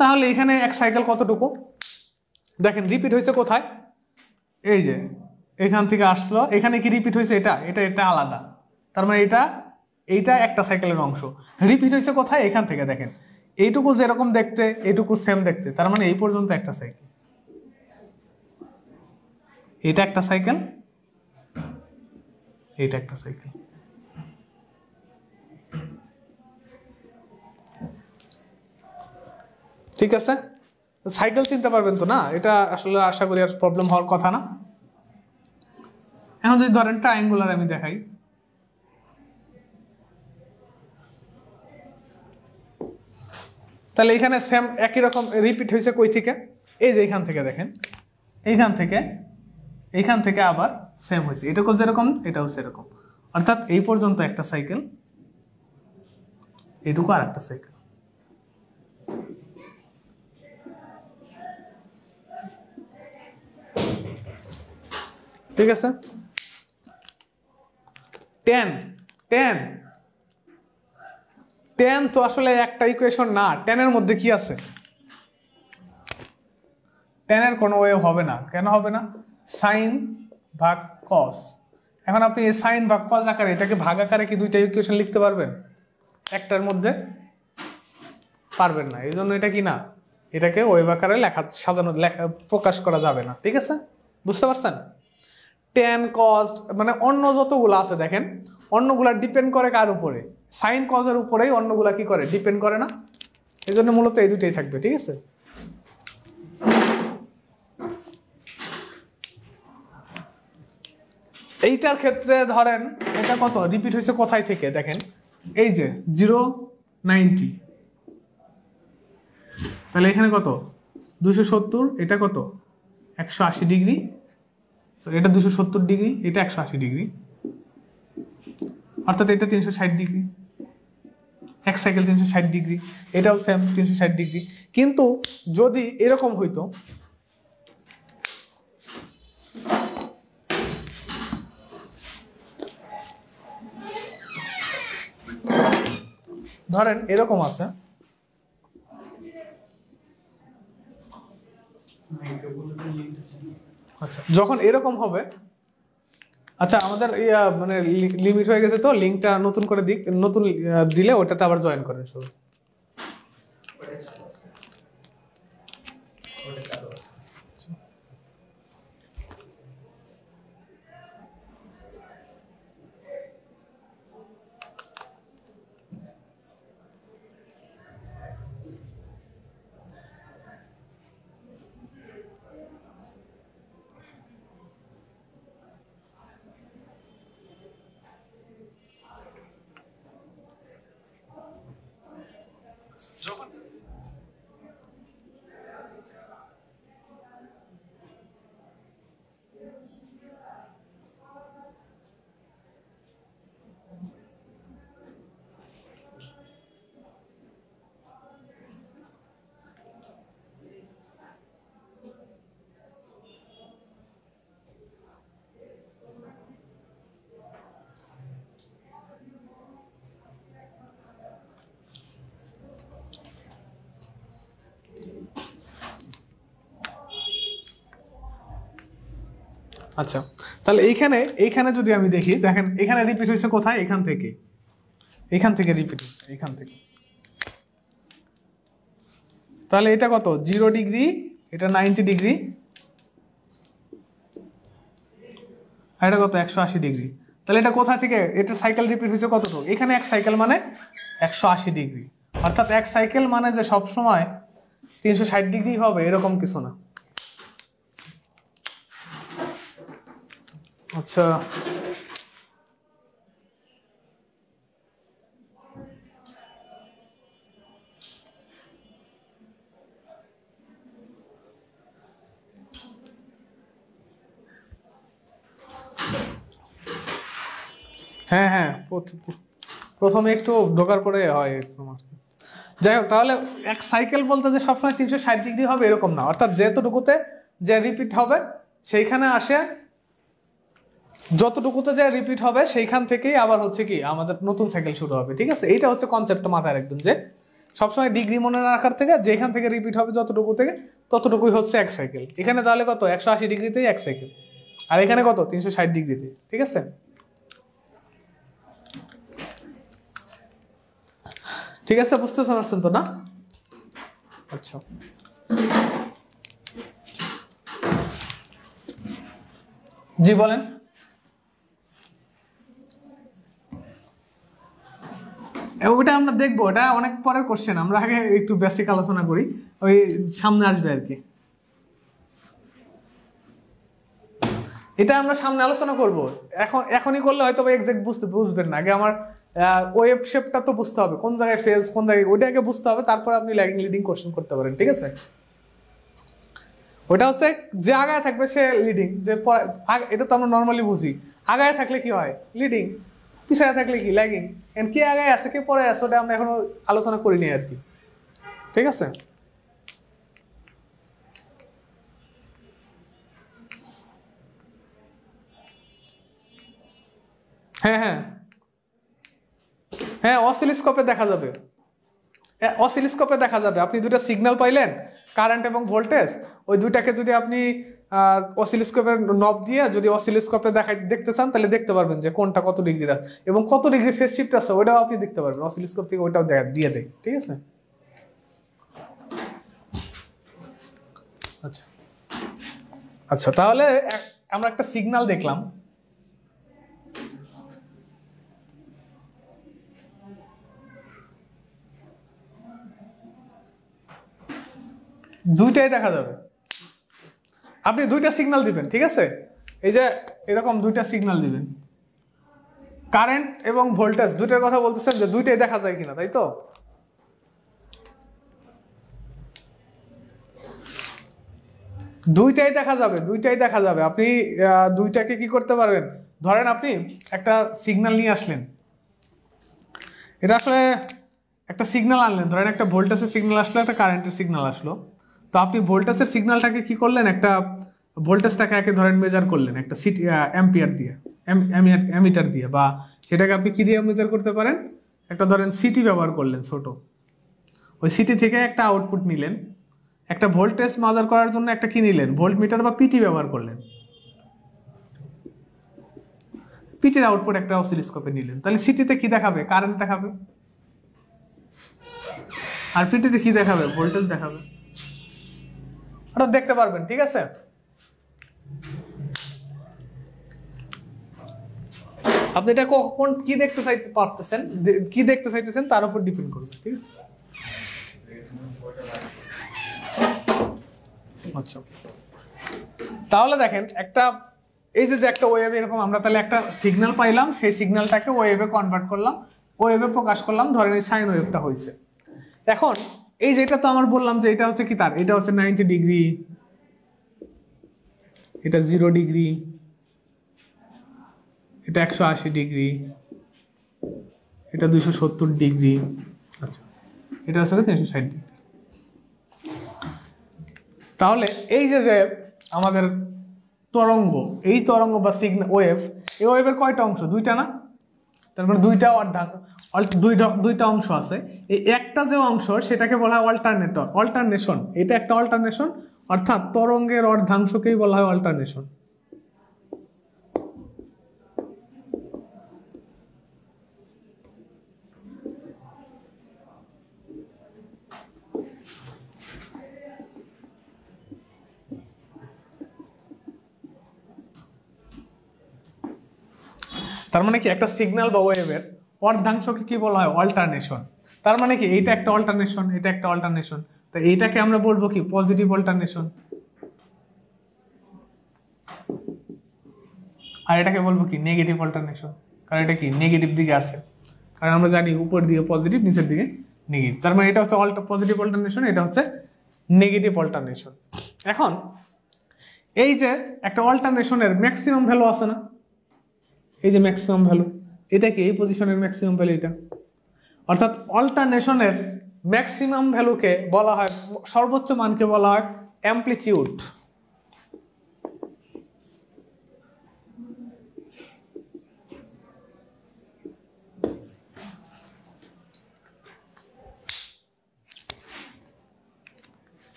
তাহলে এখানে এক সাইকেল কতটুকু দেখেন, রিপিট হয়েছে কোথায়, এই যে এখান থেকে আসলো, এখানে কি রিপিট হয়েছে, এটা এটা এটা আলাদা, তার মানে এইটা একটা সাইকেলের অংশ। রিপিট হয়েছে কোথায়, এখান থেকে দেখেন এইটুকু যেরকম দেখতে এইটুকু সেম দেখতে, তার মানে এই পর্যন্ত একটা সাইকেল, এটা একটা সাইকেল, এটা একটা সাইকেল। ঠিক আছে, সাইকেল চিনতে পারবেন তো না, এটা আসলে আশা করি আর প্রবলেম হওয়ার কথা না। এখন যদি ধরেন ট্রায়াঙ্গুলার আমি দেখাই, তাহলে এখানে সেম একই রকম রিপিট হয়েছে কই থেকে, এই যে এইখান থেকে দেখেন, এইখান থেকে আবার সেম হয়েছে, এটাও যেরকম এটাও সেরকম, অর্থাৎ এই পর্যন্ত একটা সাইকেল, এইটুকু আর একটা সাইকেল। ঠিক আছে, 10 তো আসলে একটা ইকুয়েশন না, 10 এর মধ্যে কি আছে, 10 এর কোনো ওয়ে হবে না। কেন হবে না? সাইন ভাগ কস। এখন আপনি এই সাইন ভাগ কস আকারে এটাকে ভাগ আকারে কি দুইটা ইকুয়েশন লিখতে পারবেন একটার মধ্যে? পারবেন না, এই জন্য এটা কি না, এটাকে ওয়েভ আকারে সাজানো প্রকাশ করা যাবে না। ঠিক আছে, বুঝতে পারছেন? tan cos মানে অন্য যতগুলো আছে দেখেন, অন্যগুলা ডিপেন্ড করে কার উপরে? সাইন কজের উপরেই অন্যগুলা কি করে, ডিপেন্ড করে না। এই জন্য মূলত এই দুটোই থাকবে। ঠিক আছে, এইটার ক্ষেত্রে ধরেন এটা কত রিপিট হয়েছে কোথায় থেকে দেখেন, এই যে 090, তাহলে এখানে কত 270, এটা কত 180 ডিগ্রি, এটা 270 ডিগ্রি, এটা 180 ডিগ্রি, অর্থাৎ এটা 360 ডিগ্রি, এক সাইকেল 360 ডিগ্রি, এটাও সেম 360 ডিগ্রি। কিন্তু যদি এরকম হইতো, ধরেন এরকম আছে, আচ্ছা যখন এরকম হবে, আচ্ছা আমাদের মানে লিমিট হয়ে গেছে, তো লিঙ্কটা নতুন করে দিক, নতুন দিলে ওটাতে আবার জয়েন করেন শুরু। যখন আচ্ছা তাহলে এইখানে যদি আমি দেখি, দেখেন এখানে রিপিট হয়েছে কোথায়, এখান থেকে রিপিট হচ্ছে, এখান থেকে। তাহলে এটা কত 0 ডিগ্রি, এটা 90 ডিগ্রি, আর এটা কত 180 ডিগ্রি। তাহলে এটা কোথা থেকে, এটা সাইকেল রিপিট হয়েছে কতটুকু, এখানে এক সাইকেল মানে 180 ডিগ্রি, অর্থাৎ এক সাইকেল মানে যে সব সময় 360 ডিগ্রি হবে এরকম কিছু না। আচ্ছা হ্যাঁ প্রথমে একটু ঢোকার পরে হয় তোমার। যাই হোক, তাহলে এক সাইকেল বলতে যে সবসময় 360 ডিগ্রি হবে এরকম না, অর্থাৎ যেতটুকুতে যে রিপিট হবে সেইখানে আসে, যতটুকুতে যে রিপিট হবে সেইখান থেকেই আবার হচ্ছে কি আমাদের নতুন সাইকেল শুরু হবে। ঠিক আছে, এইটা হচ্ছে কনসেপ্টটা মাথায় রাখবেন, যে সবসময় ডিগ্রি মনে রাখার থেকে যেখান থেকে রিপিট হবে যতটুকু থেকে ততটুকুই হচ্ছে এক সাইকেল। এখানে তাহলে কত 180 ডিগ্রিতেই এক সাইকেল, আর এখানে কত 360 ডিগ্রিতে। ঠিক আছে, ঠিক আছে, বুঝতে পারছেন তো না? আচ্ছা জি বলেন। ওটা আমরা দেখবো, ওটা অনেক পরের কোশ্চেন, আমরা আগে একটু বেসিক আলোচনা করি, ওই সামনে আসবে আর কি। এটা আমরা সামনে আলোচনা করব, এখনই করলে হয়তো এক্সাক্ট বুঝবেন না, আগে আমার ওয়েভ শেপটা তো বুঝতে হবে, কোন জায়গায় ফেজ কোন জায়গায়, ওইটা আগে বুঝতে হবে, তারপর আপনি ল্যাগিং লিডিং কোশ্চেন করতে পারেন, ঠিক আছে। ওইটা হচ্ছে যে আগায় থাকবে সে লিডিং, যে এটা তো আমরা নর্মালি বুঝি, আগায় থাকলে কি হয় লিডিং, পিছায় থাকলে কি ল্যাগিং, এন্ড কে আগায় আছে কে পরে আছে ওটা আমরা এখনো আলোচনা করিনি আর কি, ঠিক আছে। হ্যাঁ হ্যাঁ হ্যাঁ, অসিলোস্কোপে দেখা যাবে, অসিলোস্কোপে দেখা যাবে। আপনি দুটো সিগন্যাল পাইলেন, কারেন্ট এবং ভোল্টেজ, ওই দুইটাকে যদি আপনি অসিলোস্কোপের নব দিয়ে যদি অসিলোস্কোপে দেখতে চান তাহলে দেখতে পারবেন যে কোনটা কত ডিগ্রি আছে এবং কত ডিগ্রি ফেজ শিফট আছে, ওইটাও আপনি দেখতে পারবেন অসিলোস্কোপ থেকে, ওইটাও দিয়ে দেয়, ঠিক আছে। আচ্ছা আচ্ছা, তাহলে আমরা একটা সিগন্যাল দেখলাম, দুইটাই দেখা যাবে। আপনি দুইটা সিগন্যাল দিবেন, ঠিক আছে, এই যে এরকম দুইটা সিগন্যাল দিবেন, কারেন্ট এবং ভোল্টেজ দুইটার কথা বলতেছেন যে দুইটাই দেখা যায় কিনা, তাই তো। দুইটাই দেখা যাবে, দুইটাই দেখা যাবে। আপনি দুইটাকে কি করতে পারবেন, ধরেন আপনি একটা সিগন্যাল নিয়ে আসলেন, এটা আসলে একটা সিগন্যাল আনলেন, ধরেন একটা ভোল্টেজের সিগন্যাল আসলো, একটা কারেন্টের সিগন্যাল আসলো। তো আপনি ভোল্টেজের সিগন্যালটাকে কি করলেন, একটা ভোল্টেজটাকে একে ধরেন মেজার করলেন একটা অ্যাম্পিয়ার দিয়ে, অ্যামিটার দিয়ে, বা সেটাকে আপনি কি দিয়ে মেজার করতে পারেন, একটা ধরেন সিটি ব্যবহার করলেন ছোট, ওই সিটি থেকে একটা আউটপুট নিলেন, একটা ভোল্টেজ মেজার করার জন্য একটা কি নিলেন, ভোল্টমিটার বা পিটি ব্যবহার করলেন, পিটির আউটপুট একটা অসিলোস্কোপে নিলেন, তাহলে সিটিতে কি দেখাবে, কারেন্ট দেখাবে, আর পিটিতে কি দেখাবে, ভোল্টেজ দেখাবে, ওটা দেখতে পারবেন, ঠিক আছে। আপনি এটা কখন কি দেখতে চাইতে পারতেছেন, কি দেখতে চাইতেছেন তার উপর ডিপেন্ড করবে, ঠিক আছে। আচ্ছা, তাহলে দেখেন একটা এই যে একটা ওয়েভ এরকম, আমরা তাহলে একটা সিগন্যাল পাইলাম, সেই সিগন্যালটাকে ওয়েভে কনভার্ট করলাম, ওয়েভে প্রকাশ করলাম, ধরেন এই সাইন ওয়েভটা হয়েছে। এখন এই যেটা তো আমার বললাম যে এটা হচ্ছে কি তার, এটা হচ্ছে 90 ডিগ্রি, এটা 0 ডিগ্রি, এটা 180 ডিগ্রি, এটা 270 ডিগ্রি, আচ্ছা এটা হচ্ছে 360 ডিগ্রি। তাহলে এই যে আমাদের তরঙ্গ, এই তরঙ্গ বা সিগন্যাল ওয়েভ, এই ওয়েভের কয়টা অংশ, দুইটা না, তারপরে দুইটা অংশ আছে। এই একটা যে অংশ সেটাকে বলা হয় অল্টারনেশন, এটা একটা অল্টারনেশন, অর্থাৎ তরঙ্গের অর্ধাংশকেই বলা হয় অল্টারনেশন। তার মানে কি একটা সিগন্যাল বা ওয়েভের অর্ধাংশকে কি বলা হয়, অল্টারনেশন। তার মানে কি এইটা একটা অল্টারনেশন, এটা একটা অল্টারনেশন, তো এইটাকে আমরা বলবো কি পজিটিভ অল্টারনেশন, আর এটাকে বলবো কি নেগেটিভ অল্টারনেশন, কারণ এটা কি নেগেটিভ দিকে আছে, কারণ আমরা জানি উপর দিকে পজিটিভ, নিচের দিকে নেগেটিভ। তার মানে এটা হচ্ছে পজিটিভ অল্টারনেশন, এটা হচ্ছে নেগেটিভ অল্টারনেশন। এখন এই যে একটা অল্টারনেশনের ম্যাক্সিমাম ভ্যালু আছে না, এই যে ম্যাক্সিমাম ভ্যালু, এটা কি এই পজিশনের ম্যাক্সিমাম ভ্যালু এটা, অর্থাৎ অল্টারনেশনের ম্যাক্সিমাম ভ্যালুকে বলা হয়, সর্বোচ্চ মানকে বলা হয় অ্যামপ্লিটিউড।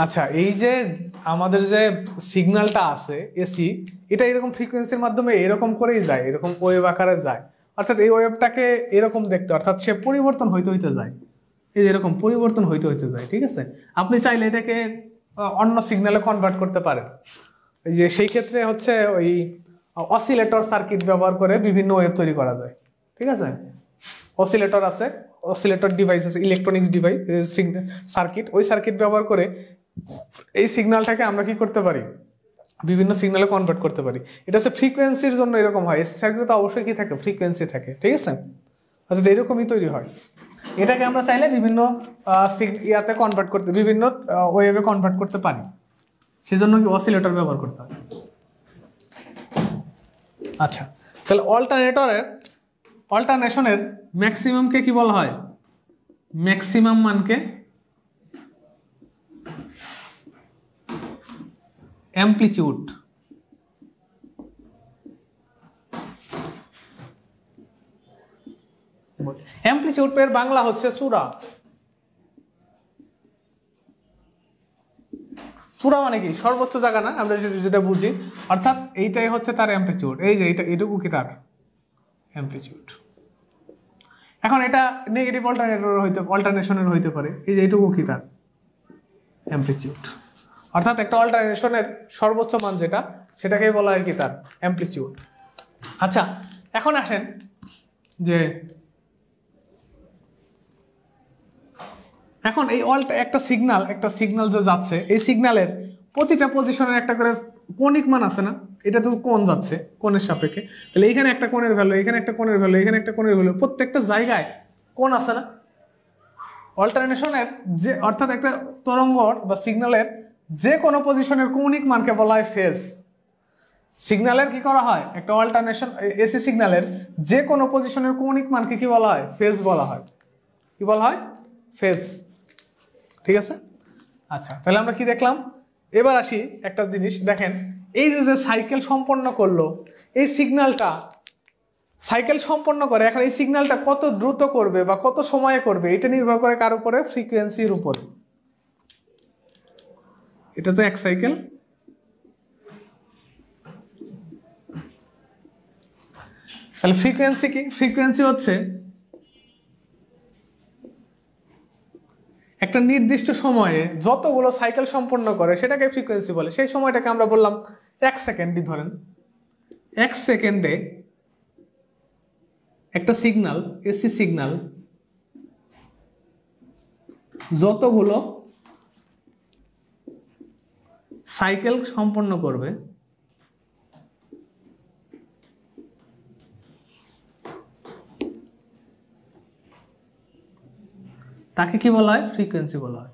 আচ্ছা, এই যে আমাদের যে সিগন্যালটা আছে এসি, এটা এরকম ফ্রিকোয়েন্সির মাধ্যমে এরকম করেই যায়, এরকম ওয়েভ আকারে যায়, অর্থাৎ এই ওয়েভটাকে এরকম দেখতে, অর্থাৎ সে পরিবর্তন হইতে হইতে যায়, এই যে এরকম পরিবর্তন হইতে হইতে যায়, ঠিক আছে। আপনি চাইলে এটাকে অন্য সিগন্যালে কনভার্ট করতে পারেন, এই যে সেই ক্ষেত্রে হচ্ছে ওই অসিলেটর সার্কিট ব্যবহার করে বিভিন্ন ওয়েভ তৈরি করা যায়, ঠিক আছে। অসিলেটর আছে, অসিলেটর ডিভাইস আছে, ইলেকট্রনিক্স ডিভাইস সার্কিট, ওই সার্কিট ব্যবহার করে এই সিগন্যালটাকে আমরা কি করতে পারি, বিভিন্ন সিগন্যালে কনভার্ট করতে পারি। এটা হচ্ছে ফ্রিকোয়েন্সির জন্য এরকম হয়, এসি সার্কিটে অবশ্যই কি থাকে, ফ্রিকোয়েন্সি থাকে, ঠিক আছে? অর্থাৎ এরকমই তৈরি হয়। এটাকে আমরা চাইলে বিভিন্ন ইয়াতে কনভার্ট করতে, বিভিন্ন ওয়েভে কনভার্ট করতে পারি, সেজন্য কি অসিলেটর ব্যবহার করতে হয়। আচ্ছা, তাহলে অল্টারনেশনের ম্যাক্সিমামকে কি বলা হয়? ম্যাক্সিমাম মানকে অ্যামপ্লিটিউড। অ্যামপ্লিটিউড এর বাংলা হচ্ছে চূড়া। চূড়া মানে কি? সর্বোচ্চ জায়গা না, আমরা যেটা বুঝি, অর্থাৎ এইটাই হচ্ছে তার অ্যামপ্লিটিউড। এই যে এইটুকু কি তার অ্যামপ্লিটিউড। এখন এটা নেগেটিভ অল্টারনেশনের হইতে পারে, এই যে এইটুকু কি তার অ্যামপ্লিটিউড। অর্থাৎ একটা অল্টারনেশনের সর্বোচ্চ মান যেটা, সেটাকে বলা হয় কি তার অ্যামপ্লিটিউড। আচ্ছা, এখন আসেন যে এখন এই একটা সিগন্যাল যে যাচ্ছে, এই সিগন্যালের প্রতিটা পজিশনের একটা করে কোণিক মান আছে না? এটা তো কোণ যাচ্ছে, কোণের সাপেক্ষে, তাহলে এইখানে একটা কোণের ভ্যালু, এখানে একটা কোণের ভ্যালু, এখানে একটা কোণের ভ্যালু, প্রত্যেকটা জায়গায় কোণ আছে না? অল্টারনেশনের যে, অর্থাৎ একটা তরঙ্গর বা সিগন্যালের যে কোনো পজিশনের কৌণিক মানকে বলা হয় ফেজ। সিগন্যালের কি করা হয়? একটা অল্টারনেশন এসি সিগন্যালের যে কোনো পজিশনের কৌণিক মানকে কি বলা হয়? ফেজ বলা হয়। কি বলা হয়? ফেজ। ঠিক আছে? আচ্ছা, তাহলে আমরা কি দেখলাম? এবার আসি একটা জিনিস দেখেন, এই যে সাইকেল সম্পন্ন করলো, এই সিগন্যালটা সাইকেল সম্পন্ন করে, এখন এই সিগন্যালটা কত দ্রুত করবে বা কত সময়ে করবে, এটা নির্ভর করে কার উপরে? ফ্রিকোয়েন্সির উপরে। এটা তো এক সাইকেল, তাহলে ফ্রিকোয়েন্সি কি? ফ্রিকোয়েন্সি হচ্ছে একটা নির্দিষ্ট সময়ে যতগুলো সাইকেল সম্পন্ন করে সেটাকে ফ্রিকোয়েন্সি বলে। সেই সময়টাকে আমরা বললাম 1 সেকেন্ডই ধরেন। 1 সেকেন্ডে একটা সিগন্যাল, এসি সিগন্যাল যতগুলো সাইকেল সম্পন্ন করবে তাকে কি বলা হয়? ফ্রিকোয়েন্সি বলা হয়।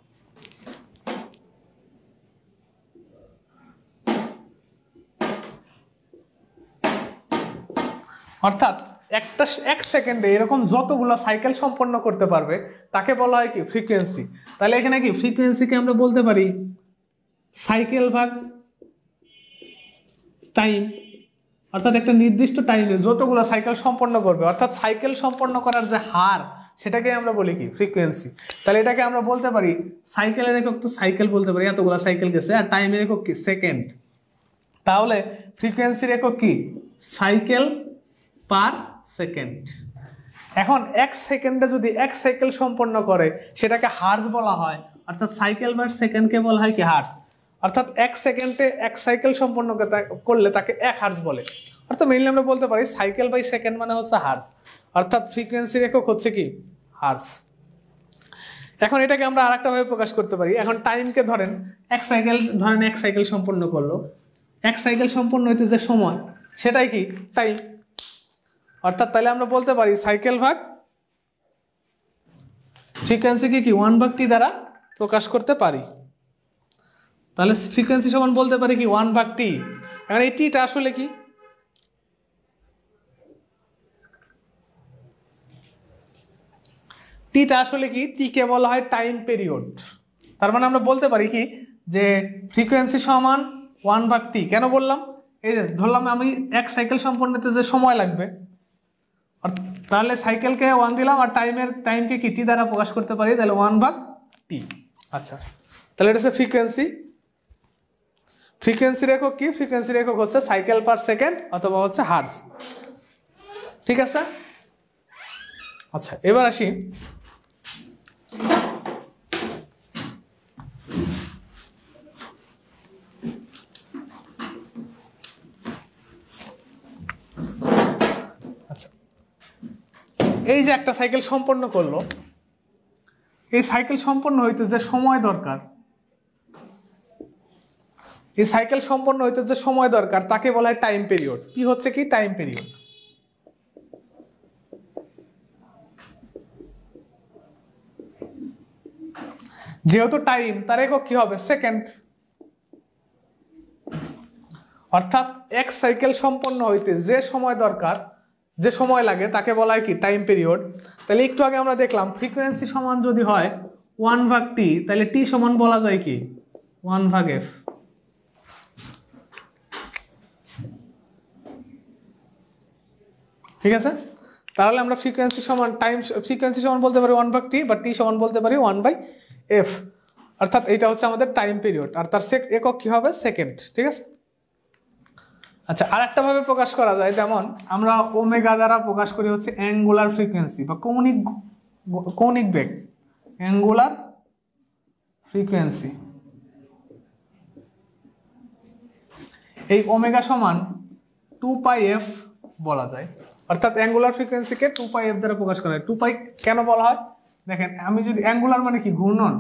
অর্থাৎ 1 সেকেন্ডে এরকম যতগুলো সাইকেল সম্পন্ন করতে পারবে তাকে বলা হয় কি? ফ্রিকোয়েন্সি। তাহলে এখানে কি ফ্রিকোয়েন্সিকে আমরা বলতে পারি সাইকেল ভাগ টাইম, অর্থাৎ একটা নির্দিষ্ট টাইমে যতগুলো সাইকেল সম্পন্ন করবে, অর্থাৎ সাইকেল সম্পন্ন করার যে হার, সেটাকে আমরা বলি কি? ফ্রিকোয়েন্সি। তাহলে এটাকে আমরা বলতে পারি সাইকেলের একক তো সাইকেল বলতে পারি, এতগুলো সাইকেল গেছে, আর টাইমের একক কি? সেকেন্ড। তাহলে ফ্রিকোয়েন্সির একক কি? Cycle per second. এখন 1 সেকেন্ডে যদি 1 সাইকেল সম্পন্ন করে সেটাকে হার্জ বলা হয়, অর্থাৎ সাইকেল পার সেকেন্ডকে বলা হয় কি? হার্জ। অর্থাৎ 1 সেকেন্ডে 1 সাইকেল সম্পন্ন করলে তাকে 1 হার্জ বলে। অর্থাৎ মেইনলি আমরা বলতে পারি সাইকেল বাই সেকেন্ড মানে হচ্ছে হার্জ, অর্থাৎ ফ্রিকোয়েন্সির একক হচ্ছে কি? হার্জ। এখন এটাকে আমরা আরেকটা ভাবে প্রকাশ করতে পারি। এখন টাইমকে ধরেন 1 সাইকেল সম্পন্ন করলো, 1 সাইকেল সম্পন্ন হইতে যে সময়, সেটাই কি? টাইম। অর্থাৎ তাহলে আমরা বলতে পারি সাইকেল ভাগ ফ্রিকোয়েন্সিকে কি 1/t দ্বারা প্রকাশ করতে পারি। তাহলে ফ্রিকোয়েন্সি সমান বলতে পারি কি? 1/t। এখন এই টিটা আসলে কি? টিটা আসলে কি? টিকে বলা হয় টাইম পিরিয়ড। তার মানে আমরা বলতে পারি কি যে ফ্রিকোয়েন্সি সমান 1/t। কেন বললাম? এই যে ধরলাম আমি 1 সাইকেল সম্পন্ন হতে যে সময় লাগবে, তাহলে সাইকেলকে 1 দিলাম, আর টাইমকে কি? টি দ্বারা প্রকাশ করতে পারি, তাহলে 1/t। আচ্ছা, তাহলে এটা হচ্ছে ফ্রিকোয়েন্সি। ফ্রিকোয়েন্সির একক কি? ফ্রিকোয়েন্সির একক হচ্ছে সাইকেল পার সেকেন্ড অথবা হচ্ছে হার্জ। ঠিক আছে? আচ্ছা, এবার আসি এই যে একটা সাইকেল সম্পন্ন করলো, এই সাইকেল সম্পন্ন হইতে যে সময় দরকার, এই সাইকেল সম্পন্ন হইতে যে সময় দরকার তাকে বলা হয় টাইম পিরিয়ড। কি হচ্ছে কি টাইম পিরিয়ড। যেহেতু টাইম, তার একক কি হবে সেকেন্ড। অর্থাৎ এক সাইকেল সম্পন্ন হইতে যে সময় দরকার, যে সময় লাগে তাকে বলা হয় কি টাইম পিরিয়ড। তাহলে একটু আগে আমরা দেখলাম ফ্রিকোয়েন্সি সমান যদি হয় 1/t, তাহলে টি সমান বলা যায় কি 1/f। ঠিক আছে, তাহলে আমরা ফ্রিকোয়েন্সি সমান টাইম, ফ্রিকোয়েন্সি সমান বলতে পারি 1/t, বা টি সমান বলতে পারি 1/f। অর্থাৎ এটা হচ্ছে আমাদের টাইম পিরিয়ড, আর তার একক কি হবে সেকেন্ড। ঠিক আছে, আচ্ছা আরেকটা ভাবে প্রকাশ করা যায়, যেমন আমরা ওমেগা দ্বারা প্রকাশ করি হচ্ছে অ্যাঙ্গুলার ফ্রিকোয়েন্সি বা কৌণিক বেগ, অ্যাঙ্গুলার ফ্রিকোয়েন্সি। এই ওমেগা সমান 2πf বলা যায়। অর্থাৎ অ্যাঙ্গুলার ফ্রিকোয়েন্সিকে 2πf দ্বারা প্রকাশ করা হয়। 2π কেন বলা হয় দেখেন, আমি যদি অ্যাঙ্গুলার মানে কি ঘূর্ণন,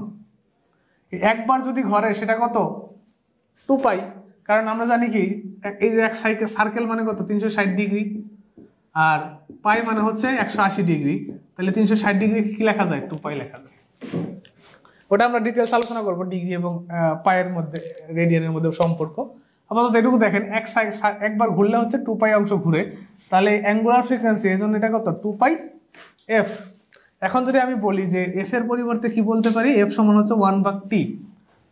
একবার যদি ঘরে সেটা কত 2π। কারণ আমরা জানি কি এই যে এক সার্কেল মানে কত 360 ডিগ্রি, আর পাই মানে হচ্ছে 180 ডিগ্রি। তাহলে 360 ডিগ্রি কি লেখা যায় 2π লেখা যায়। ওটা আমরা ডিটেলস আলোচনা করবো ডিগ্রি এবং পায়ের মধ্যে রেডিয়ানের মধ্যে সম্পর্ক। আপাতত এটুকু দেখেন, একবার ঘুরলে হচ্ছে 2π অংশ ঘুরে, তাহলে অ্যাঙ্গুলার ফ্রিকোয়েন্সি এই জন্য এটা কত 2πf। এখন যদি আমি বলি যে এফ এর পরিবর্তে কি বলতে পারি, এফ সমান হচ্ছে 1/t,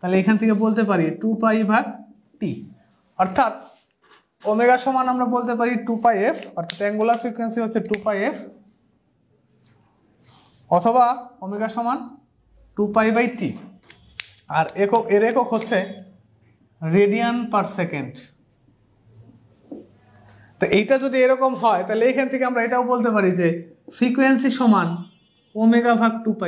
তাহলে এখান থেকে বলতে পারি 2π/t। অর্থাৎ ওমেগা সমান আমরা বলতে পারি 2πf, অর্থাৎ অ্যাঙ্গুলার ফ্রিকোয়েন্সি হচ্ছে 2πf, অথবা ওমেগা সমান 2π/t। আর এর একক হচ্ছে রেডিয়ান পার সেকেন্ড। তো এইটা যদি এরকম হয়, তাহলে এখান থেকে আমরা এটাও বলতে পারি যে ফ্রিকোয়েন্সি সমান ω/2π।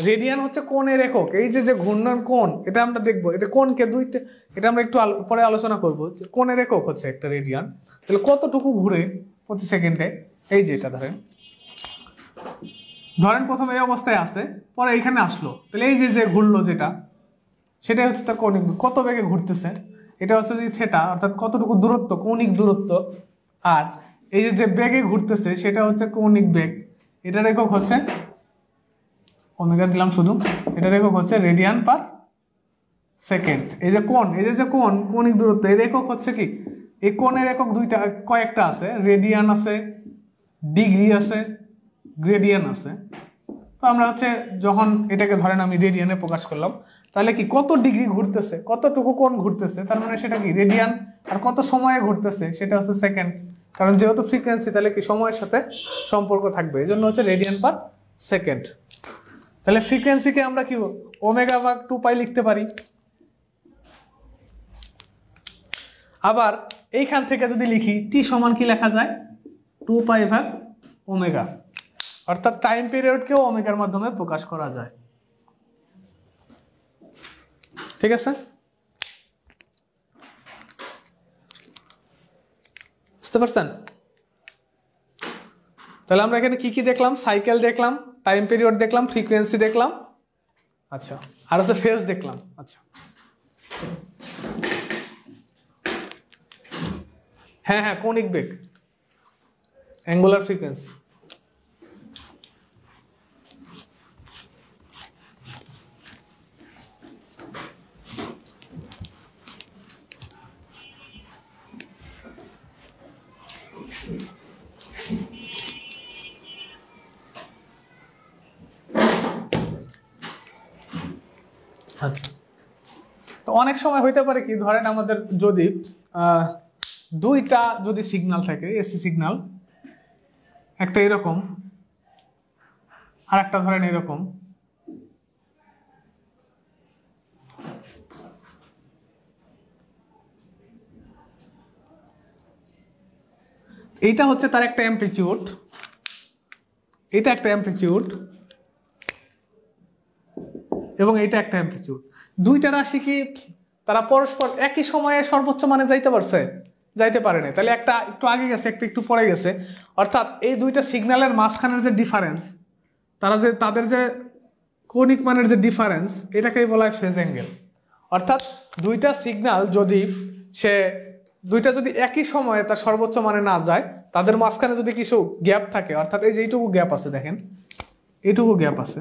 রেডিয়ান হচ্ছে কোণের একক। এই যে ঘূর্ণন কোণ, এটা আমরা দেখবো, এটা কোণকে দুইটা, এটা আমরা একটু পরে আলোচনা করবো। কোণের একক হচ্ছে একটা রেডিয়ান। তাহলে কতটুকু ঘুরে প্রতি সেকেন্ডে, এই যে এটা ধরেন প্রথমে এই অবস্থায় আছে, পরে এইখানে আসলো, তাহলে এই যে ঘুরলো যেটা, সেটাই হচ্ছে তার কৌণিক, কত বেগে ঘুরতেছে এটা হচ্ছে যে থেটা, অর্থাৎ কতটুকু দূরত্ব, কৌণিক দূরত্ব। আর এই যে বেগে ঘুরতেছে সেটা হচ্ছে কৌণিক বেগ, এটার একক হচ্ছে ওমেগা দিলাম শুধু, এটার একক হচ্ছে রেডিয়ান পার সেকেন্ড। এই যে কোণ, এই যে কোণ, কৌণিক দূরত্ব, এর একক হচ্ছে কি, এই কোণের একক দুইটা, কয়েকটা আছে, রেডিয়ান আছে, ডিগ্রি আছে, গ্রেডিয়ান আছে। তো আমরা হচ্ছে যখন এটাকে ধরেন আমি রেডিয়ানে প্রকাশ করলাম, তাহলে কি কত ডিগ্রি ঘুরতেছে, কতটুকু কোণ ঘুরতেছে, তার মানে সেটা কি রেডিয়ান। আর কত সময়ে ঘুরতেছে সেটা হচ্ছে সেকেন্ড, কারণ যেহেতু ফ্রিকোয়েন্সি তাহলে কি সময়ের সাথে সম্পর্ক থাকবে, এই জন্য হচ্ছে রেডিয়ান পার সেকেন্ড। তাহলে ফ্রিকোয়েন্সিকে আমরা কি ω/2π লিখতে পারি। আবার এইখান থেকে যদি লিখি টি সমান কি লেখা যায় 2π/ω। অর্থাৎ টাইম পিরিয়ডকেও ওমেগার মাধ্যমে প্রকাশ করা যায়। ঠিক আছে, বুঝতে পারছেন? তাহলে আমরা এখানে কি কি দেখলাম, সাইকেল দেখলাম, টাইম পিরিয়ড দেখলাম, ফ্রিকোয়েন্সি দেখলাম, আচ্ছা আর হচ্ছে ফেজ দেখলাম। আচ্ছা হ্যাঁ, কৌণিক বেগ, অ্যাঙ্গুলার ফ্রিকোয়েন্সি। আচ্ছা, তো অনেক সময় হইতে পারে কি, ধরেন আমাদের যদি দুইটা যদি সিগন্যাল থাকে, এসি সিগন্যাল, একটা এরকম আর একটা ধরেন এরকম, এইটা হচ্ছে তার একটা অ্যামপ্লিটিউড, এটা একটা অ্যামপ্লিটিউড, এবং এইটা একটা অ্যামপ্লিটিউড। দুইটা রাশি কি তারা পরস্পর একই সময়ে সর্বোচ্চ মানে যাইতে পারছে? যাইতে পারে না। তাহলে একটা একটু আগে গেছে, একটা একটু পরে গেছে। অর্থাৎ এই দুইটা সিগন্যালের মাঝখানের যে ডিফারেন্স, তাদের যে কৌণিক মানের যে ডিফারেন্স এটাকেই বলা হয় ফেজ অ্যাঙ্গেল। অর্থাৎ দুইটা সিগন্যাল যদি দুইটা যদি একই সময়ে তার সর্বোচ্চ মানে না যায়, তাদের মাঝখানে যদি কিছু গ্যাপ থাকে, অর্থাৎ এই যে এইটুকু গ্যাপ আছে, দেখেন এইটুকু গ্যাপ আছে,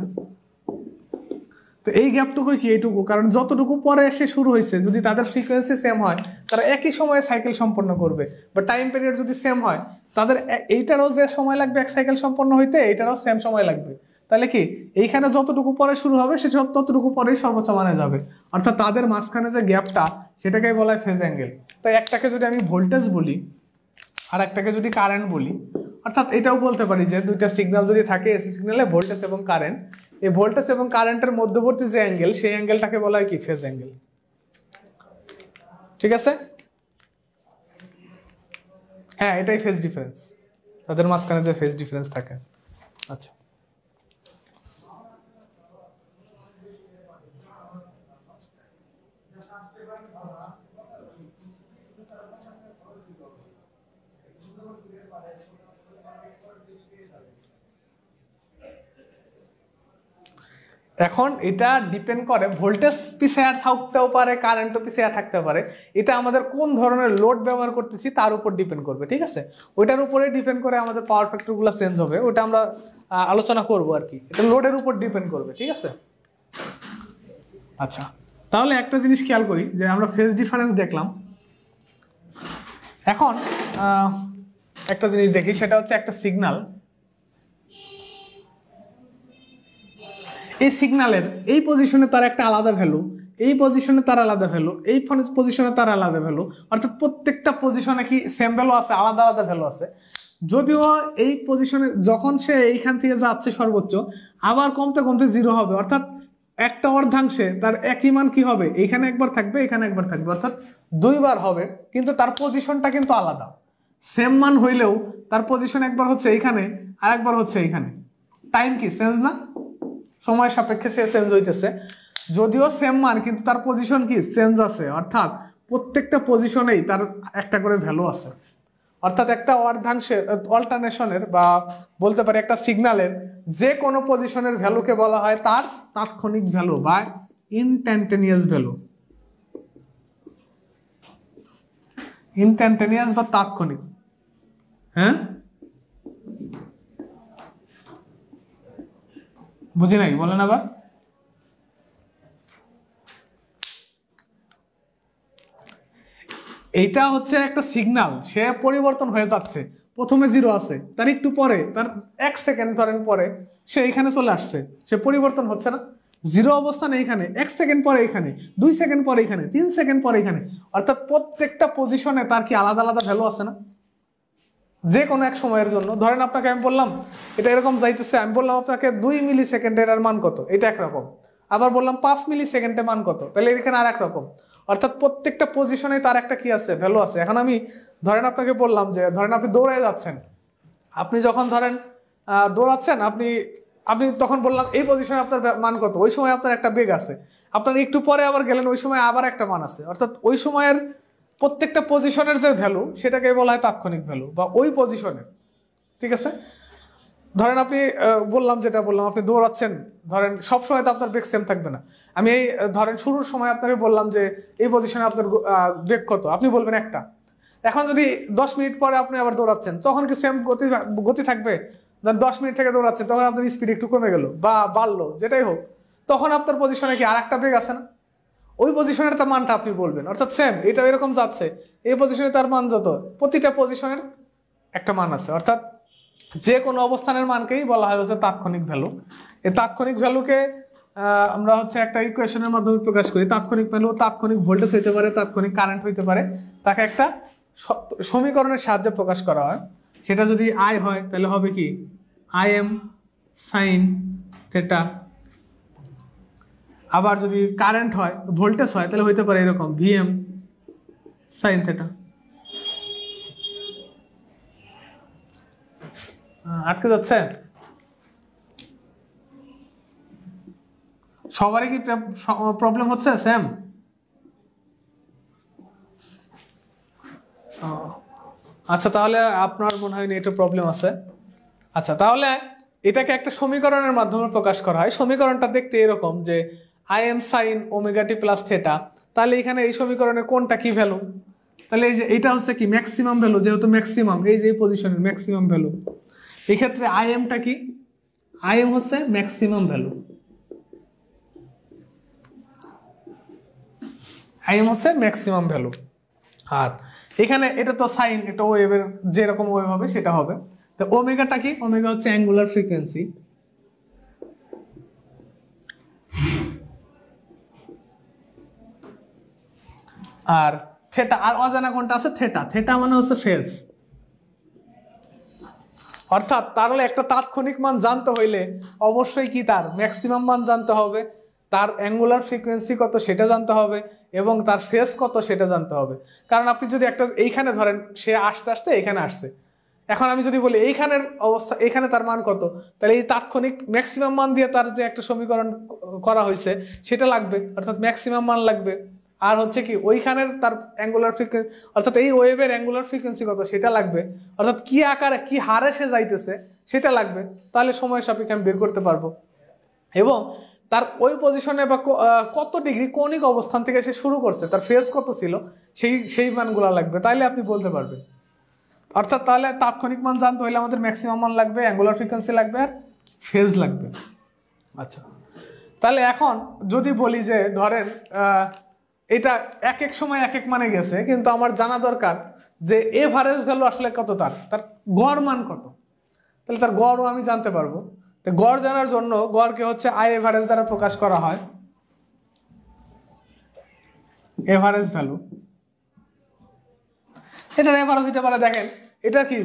তো এই গ্যাপটুকু কি এইটুকু, কারণ যতটুকু পরে এসে শুরু হয়েছে যদি তাদের ফ্রিকোয়েন্সি সেম হয় তারা একই সময়ে সাইকেল সম্পন্ন করবে, বা টাইম পিরিয়ড যদি সেম হয় তাদের এইটারও যে সময় লাগবে এক সাইকেল সম্পন্ন হইতে এইটারও সেম সময় লাগবে। তাহলে কি এইখানে যতটুকু পরে শুরু হবে সে ততটুকু পরেই সর্বোচ্চ মানে যাবে, অর্থাৎ তাদের মাঝখানে যে গ্যাপটা সেটাকেই বলা হয় ফেজ অ্যাঙ্গেল। তাই একটাকে যদি আমি ভোল্টেজ বলি আর একটাকে যদি কারেন্ট বলি, অর্থাৎ এটাও বলতে পারি যে দুইটা সিগন্যাল যদি থাকে এসি সিগন্যালে ভোল্টেজ এবং কারেন্ট, এই ভোল্টেজ এবং কারেন্টের মধ্যবর্তী যে অ্যাঙ্গেল সেই অ্যাঙ্গেলটাকে বলা হয় কি ফেজ অ্যাঙ্গেল। ঠিক আছে, হ্যাঁ এটাই ফেজ ডিফারেন্স, তাদের মাঝখানে যে ফেজ ডিফারেন্স থাকে। আচ্ছা এখন এটা ডিপেন্ড করে, ভোল্টেজ পিছিয়ে থাকতেও পারে, কারেন্টও পিছিয়ে থাকতে পারে, এটা আমাদের কোন ধরনের লোড ব্যবহার করতেছি তার উপর ডিপেন্ড করবে। ঠিক আছে, ওইটার উপরে ডিপেন্ড করে আমাদের পাওয়ার ফ্যাক্টরগুলো চেঞ্জ হবে, ওটা আমরা আলোচনা করব আর কি, এটা লোডের উপর ডিপেন্ড করবে। ঠিক আছে, আচ্ছা তাহলে একটা জিনিস খেয়াল করি যে আমরা ফেজ ডিফারেন্স দেখলাম, এখন একটা জিনিস দেখি, সেটা হচ্ছে একটা সিগন্যাল, এই সিগন্যালের এই পজিশনে তার একটা আলাদা ভ্যালু, এই পজিশনে তার আলাদা ভ্যালু, এই পজিশনে তার আলাদা ভ্যালু, অর্থাৎ প্রত্যেকটা পজিশনে কি সেম ভ্যালু আছে, আলাদা আলাদা ভ্যালু আছে। যদিও এই পজিশনে যখন সে এইখান থেকে যাচ্ছে সর্বোচ্চ, আবার কমতে কমতে জিরো হবে, অর্থাৎ একটা অর্ধাংশে তার একই মান কি হবে, এইখানে একবার থাকবে এখানে একবার থাকবে, অর্থাৎ দুইবার হবে, কিন্তু তার পজিশনটা কিন্তু আলাদা। সেম মান হইলেও তার পজিশন একবার হচ্ছে এইখানে আর একবার হচ্ছে এইখানে, টাইম কি চেঞ্জ না, সময় সাপেক্ষে সে চেঞ্জ হইতেছে, যদিও সেম মান কিন্তু তার পজিশন কি চেঞ্জ আছে, অর্থাৎ প্রত্যেকটা পজিশনেই তার একটা করে ভ্যালু আছে। অর্থাৎ একটা অর্ধাংশের অল্টারনেশনের বা বলতে পারি একটা সিগন্যালের যে কোনো পজিশনের ভ্যালুকে বলা হয় তার তাৎক্ষণিক ভ্যালু বা ইনস্ট্যান্টেনিয়াস ভ্যালু, ইনস্ট্যান্টেনিয়াস বা তাৎক্ষণিক। হ্যাঁ বুঝি নাই, বলেন আবার। এইটা হচ্ছে একটা সিগন্যাল, সে পরিবর্তন হয়ে যাচ্ছে, প্রথমে জিরো আছে, তার একটু পরে, তার 1 সেকেন্ড ধরেন পরে সে এখানে চলে আসছে, সে পরিবর্তন হচ্ছে না, জিরো অবস্থানে এইখানে, 1 সেকেন্ড পরে এখানে, 2 সেকেন্ড পরে এখানে, 3 সেকেন্ড পরে এখানে, অর্থাৎ প্রত্যেকটা পজিশনে তার কি আলাদা আলাদা ভ্যালু আছে না, যে কোনো এক সময়ের জন্য। ধরেন আপনাকে আমি বললাম এটা এরকম যাইতেছে, আমি বললাম আপনাকে 2 মিলি সেকেন্ডের আর মান কত, এটা একরকম, আবার বললাম 5 মিলি সেকেন্ডের মান কত, তাহলে এখানে আর একরকম, অর্থাৎ প্রত্যেকটা পজিশনে তার একটা কি আছে, ভ্যালু আছে। এখন আমি ধরেন আপনাকে বললাম যে ধরেন আপনি দৌড়ে যাচ্ছেন, আপনি যখন ধরেন দৌড়াচ্ছেন, আপনি তখন বললাম এই পজিশনে আপনার মান কত, ওই সময় আপনার একটা বেগ আছে, আপনার একটু পরে আবার গেলেন, ওই সময় আবার একটা মান আছে, অর্থাৎ ওই সময়ের প্রত্যেকটা পজিশনের যে ভ্যালু সেটাকে বলা হয় তাৎক্ষণিক ভ্যালু বা ওই পজিশনের। ঠিক আছে, ধরেন আপনি বললাম যেটা বললাম, আপনি দৌড়াচ্ছেন, ধরেন সবসময় তো আপনার বেগ সেম থাকবে না, আমি এই ধরেন শুরুর সময় আপনাকে বললাম যে এই পজিশনে আপনার বেগ কত, আপনি বলবেন একটা। এখন যদি 10 মিনিট পরে আপনি আবার দৌড়াচ্ছেন, তখন কি সেম গতি থাকবে? 10 মিনিট থেকে দৌড়াচ্ছেন, তখন আপনার স্পিড একটু কমে গেল বা বাড়লো, যেটাই হোক, তখন আপনার পজিশনে কি আর একটা বেগ আছে না, ওই পজিশনের তার মানটা আপনি বলবেন, অর্থাৎ সেম এটা এরকম যাচ্ছে, এই পজিশনে তার মান যত, প্রতিটা পজিশনের একটা মান আছে, অর্থাৎ যে কোনো অবস্থানের মানকেই বলা হয় হচ্ছে তাৎক্ষণিক ভ্যালু। এই তাৎক্ষণিক ভ্যালুকে আমরা হচ্ছে একটা ইকুয়েশনের মাধ্যমে প্রকাশ করি। তাৎক্ষণিক ভ্যালু তাৎক্ষণিক ভোল্টেজ হইতে পারে, তাৎক্ষণিক কারেন্ট হইতে পারে, তাকে একটা সমীকরণের সাহায্যে প্রকাশ করা হয়। সেটা যদি আই হয় তাহলে হবে কি আই এম সাইন থেটা, আবার যদি কারেন্ট হয় ভোল্টেজ হয় তাহলে হইতে পারে এরকম ভিএম সাইন থেটা। আটকে যাচ্ছে? সবারই কি প্রবলেম হচ্ছে সেম? আচ্ছা তাহলে আপনার মনে হয় নেটের প্রবলেম আছে। আচ্ছা তাহলে এটাকে একটা সমীকরণের মাধ্যমে প্রকাশ করা হয়। সমীকরণটা দেখতে এরকম যে Im sin omega t plus theta. তাহলে এখানে এই সমীকরণে কোনটা কি ভ্যালু, তাহলে এই যে এটা হচ্ছে কি ম্যাক্সিমাম ভ্যালু, যেহেতু ম্যাক্সিমাম এই যে পজিশনের ম্যাক্সিমাম ভ্যালু, এই ক্ষেত্রে Imটা কি, Im হচ্ছে ম্যাক্সিমাম ভ্যালু, Im হচ্ছে ম্যাক্সিমাম ভ্যালু। আর এখানে এটা তো সাইন, একটা ওয়েভের যেরকম ওয়েভ হবে সেটা হবে। তো ওমেগাটা কি, ওমেগা হচ্ছে অ্যাঙ্গুলার ফ্রিকোয়েন্সি, আর থেটা, আর অজানা কোনটা আছে থেটা, থেটা মানে হচ্ছে ফেজ। অর্থাৎ তাহলে একটা তাৎক্ষণিক মান জানতে হইলে অবশ্যই কি তার ম্যাক্সিমাম মান জানতে হবে, তার অ্যাঙ্গুলার ফ্রিকোয়েন্সি কত সেটা জানতে হবে, এবং তার ফেজ কত সেটা জানতে হবে। কারণ আপনি যদি একটা এইখানে ধরেন সে আসতে আসতে এখানে আসছে, এখন আমি যদি বলি এইখানের অবস্থা এখানে তার মান কত, তাহলে এই তাৎক্ষণিক ম্যাক্সিমাম মান দিয়ে তার যে একটা সমীকরণ করা হয়েছে সেটা লাগবে, অর্থাৎ ম্যাক্সিমাম মান লাগবে। আর হচ্ছে কি ওইখানের তার অ্যাঙ্গুলার ফ্রিকোয়েন্সি, অর্থাৎ এই ওয়েভের অ্যাঙ্গুলার ফ্রিকোয়েন্সি কত সেটা লাগবে, অর্থাৎ কি আকারে কি হারে সে যাইতেছে সেটা লাগবে। তাহলে সময় সাপেক্ষে আমি বের করতে পারবো, এবং তার ওই পজিশনে বা কত ডিগ্রি কৌণিক অবস্থান থেকে সে শুরু করছে, তার ফেজ কত ছিল সেই মানগুলো লাগবে, তাইলে আপনি বলতে পারবেন। অর্থাৎ তাহলে তাৎক্ষণিক মান জানতে হলে আমাদের ম্যাক্সিমাম মান লাগবে, অ্যাঙ্গুলার ফ্রিকোয়েন্সি লাগবে, আর ফেজ লাগবে। আচ্ছা, তাহলে এখন যদি বলি যে ধরেন এটা এক এক সময় এক এক মানে গেছে, কিন্তু আমার জানা দরকার যে এভারেজ ভ্যালু আসলে কত, তার গড় মান কত, তাহলে তার গড়ও আমি জানতে পারবো। তো গড় জানার জন্য গড়কে হচ্ছে আই এভারেজ দ্বারা প্রকাশ করা হয়, এভারেজ ভ্যালু। এটার এভারেজ দিতে পারে, দেখেন এটা কি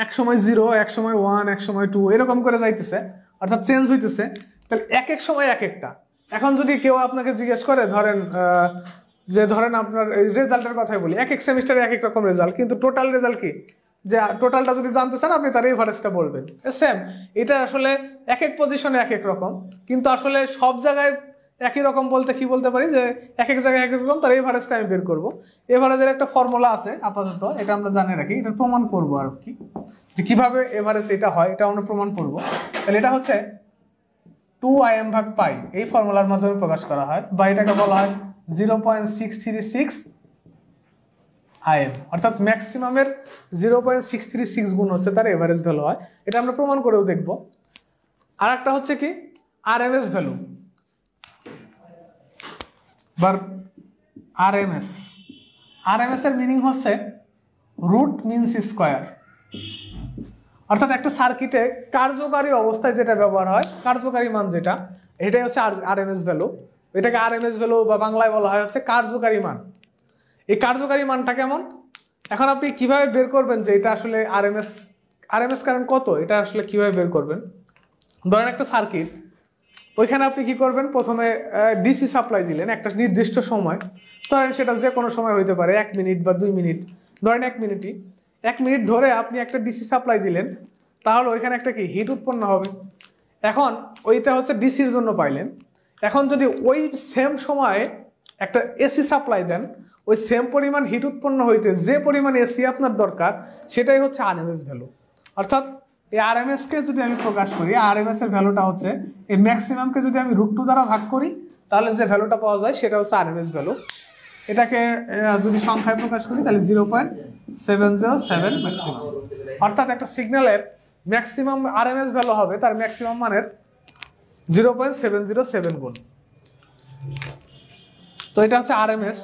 এক সময় 0, এক সময় 1, এক সময় 2 এরকম করে যাইতেছে, অর্থাৎ চেঞ্জ হইতেছে। তাহলে এক এক সময় এক একটা। এখন যদি কেউ আপনাকে জিজ্ঞেস করে ধরেন যে ধরেন আপনার রেজাল্টের কথাই বলি, এক এক সেমিস্টারে এক এক রকম রেজাল্ট, কিন্তু টোটাল রেজাল্ট কি, যে টোটালটা যদি জানতে চান আপনি তার এভারেজটা বলবেন। সেম, এটা আসলে এক এক পজিশনে এক এক রকম, কিন্তু আসলে সব জায়গায় একই রকম বলতে কি বলতে পারি যে এক এক জায়গায় এক এক রকম, তার এভারেজটা আমি বের করবো। এভারেজের একটা ফর্মুলা আছে আপাতত, এটা আমরা জানি রাখি, এটা প্রমাণ করবো আর কি, যে কিভাবে এভারেজ এটা হয়, এটা আমরা প্রমাণ করবো। তাহলে এটা হচ্ছে 2Im ভাগ পাই, এই ফর্মুলার মাধ্যমে প্রকাশ করা হয়, বা এটাকে বলা হয় 0.636 Im, অর্থাৎ ম্যাক্সিমামের 0.636 গুণ হচ্ছে তার এভারেজ ভ্যালু হয়। এটা আমরা প্রমাণ করেও দেখবো। আর একটা হচ্ছে কি আরএমএস ভ্যালু, বা আরএমএস এর মিনিং হচ্ছে রুট মিনস স্কয়ার। অর্থাৎ একটা সার্কিটে কার্যকারী অবস্থায় যেটা ব্যবহার হয়, কার্যকারী মান যেটা, এটাই হচ্ছে আরএমএস ভ্যালু। এটাকে আরএমএস ভ্যালু বা বাংলায় বলা হয় হচ্ছে কার্যকারী মান। এই কার্যকারী মানটা কেমন, এখন আপনি কিভাবে বের করবেন যে এটা আসলে আরএমএস কারেন্ট কত, এটা আসলে কিভাবে বের করবেন। ধরেন একটা সার্কিট, ওইখানে আপনি কি করবেন, প্রথমে ডিসি সাপ্লাই দিলেন একটা নির্দিষ্ট সময়, ধরেন সেটা যে কোনো সময় হইতে পারে 1 মিনিট বা 2 মিনিট, ধরেন 1 মিনিট ধরে আপনি একটা ডিসি সাপ্লাই দিলেন, তাহলে ওইখানে একটা কি হিট উৎপন্ন হবে। এখন ওইটা হচ্ছে ডিসির জন্য পাইলেন। এখন যদি ওই সেম সময়ে একটা এসি সাপ্লাই দেন, ওই সেম পরিমাণ হিট উৎপন্ন হইতে যে পরিমাণ এসি আপনার দরকার, সেটাই হচ্ছে আরএমএস ভ্যালু। অর্থাৎ এই আরএমএস কে যদি আমি প্রকাশ করি, আরএমএস এর ভ্যালুটা হচ্ছে এই ম্যাক্সিমামকে যদি আমি √2 দ্বারা ভাগ করি, তাহলে যে ভ্যালুটা পাওয়া যায় সেটা হচ্ছে আরএমএস ভ্যালু। এটাকে যদি সংখ্যায় প্রকাশ করি তাহলে 0.707 ম্যাক্সিমাম। অর্থাৎ একটা সিগন্যালের ম্যাক্সিমাম আরএমএস ভ্যালু হবে তার ম্যাক্সিমাম মানের 0.707 গুণ। তো এটা হচ্ছে আরএমএস।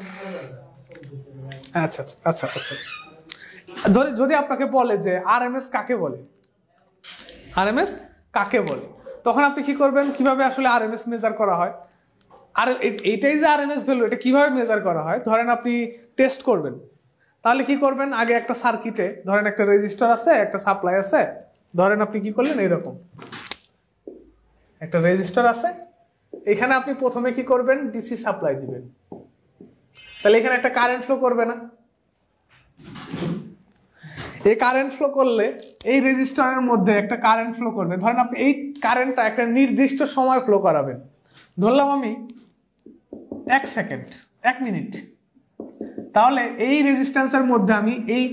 আচ্ছা আচ্ছা আচ্ছা আচ্ছা, যদি আপনাকে বলে যে আরএমএস কাকে বলে, আরএমএস কাকে বলে, তখন আপনি কি করবেন, কিভাবে আসলে আরএমএস মেজার করা হয়। আর এইটাই যে আরএমএস ভ্যালু, এটা কিভাবে মেজার করা হয়, ধরেন আপনি টেস্ট করবেন, তাহলে কি করবেন, আগে একটা সার্কিটে ধরেন একটা রেজিস্টার আছে, একটা সাপ্লাই আছে, ধরেন আপনি কি করলেন, এইরকম একটা রেজিস্টার আছে, এখানে আপনি প্রথমে কি করবেন, ডিসি সাপ্লাই দিবেন, তাহলে এখানে একটা কারেন্ট ফ্লো করবে না, এই কারেন্ট ফ্লো করলে এই রেজিস্টারের মধ্যে একটা কারেন্ট ফ্লো করবে। ধরেন আপনি এই কারেন্টটা একটা নির্দিষ্ট সময় ফ্লো করাবেন, ধরলাম আমি 1 সেকেন্ড 1 মিনিট, তাহলে এই রেজিস্ট্যান্সের মধ্যে আমি এই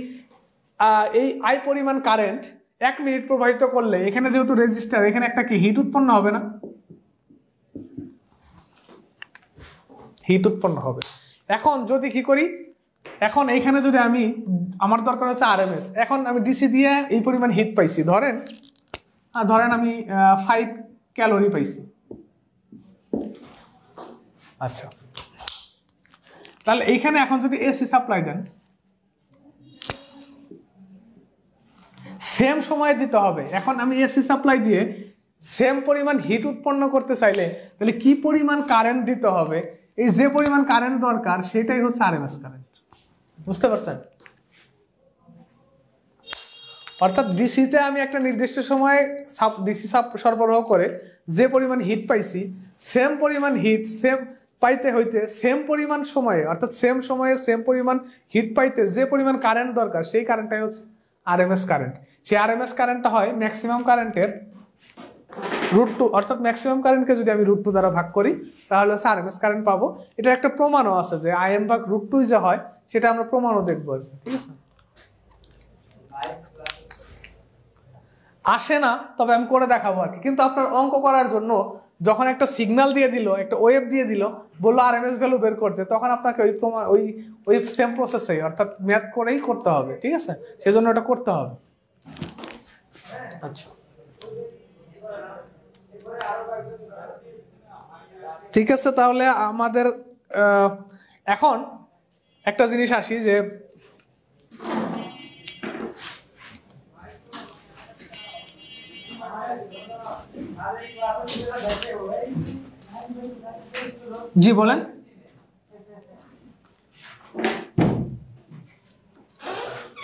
আই পরিমাণ কারেন্ট 1 মিনিট প্রবাহিত করলে এখানে যেহেতু রেজিস্টার, এখানে একটা কি হিট উৎপন্ন হবে না? হিট উৎপন্ন হবে। এখন যদি কি করি, এখন এইখানে যদি আমি, আমার দরকার হচ্ছে আরএমএস, এখন আমি ডিসি দিয়ে এই পরিমাণ হিট পাইছি, ধরেন আমি 5 ক্যালোরি পাইছি। আচ্ছা, তাহলে এইখানে এখন যদি এসি সাপ্লাই দেন, সেম সময় দিতে হবে। এখন আমি এসি সাপ্লাই দিয়ে সেম পরিমাণ হিট উৎপন্ন করতে চাইলে তাহলে কি পরিমাণ কারেন্ট দিতে হবে? এই যে পরিমাণ কারেন্ট দরকার সেটাই হচ্ছে আরএমএস কারেন্ট। বুঝতে পারছেন? অর্থাৎ ডিসিতে আমি একটা নির্দিষ্ট সময়ে ডিসি সরবরাহ করে যে পরিমাণ হিট পাইছি, সেম পরিমাণ হিট সেম পাইতে হইতে সেম পরিমাণ সময়ে, অর্থাৎ সেম সময়ে সেম পরিমাণ হিট পাইতে যে পরিমাণ কারেন্ট দরকার সেই কারেন্টটাই হচ্ছে আরএমএস কারেন্ট। সেই আরএমএস কারেন্টটা হয় ম্যাক্সিমাম কারেন্টের √2, অর্থাৎ ম্যাক্সিমাম কারেন্টকে যদি আমি √2 দ্বারা ভাগ করি তাহলে হচ্ছে আরএমএস কারেন্ট পাবো। এটা একটা প্রমাণও আছে যে আইএম ভাগ √2 যে হয়, সেটা আমরা প্রমাণও দেখবো, ঠিক আছে? আসে না, তবে আমি করে দেখাবো আর কি। কিন্তু আপনার অঙ্ক করার জন্য যখন একটা সিগন্যাল দিয়ে দিল, একটা ওয়েভ দিয়ে দিল, বললো আরএমএস ভ্যালু বের করতে, তখন আপনাকে ওই সেম প্রসেসে অর্থাৎ ম্যাথ করেই করতে হবে, ঠিক আছে? সেজন্য এটা করতে হবে। আচ্ছা, ঠিক আছে। তাহলে আমাদের এখন একটা জিনিস আসি যে জি বলেন।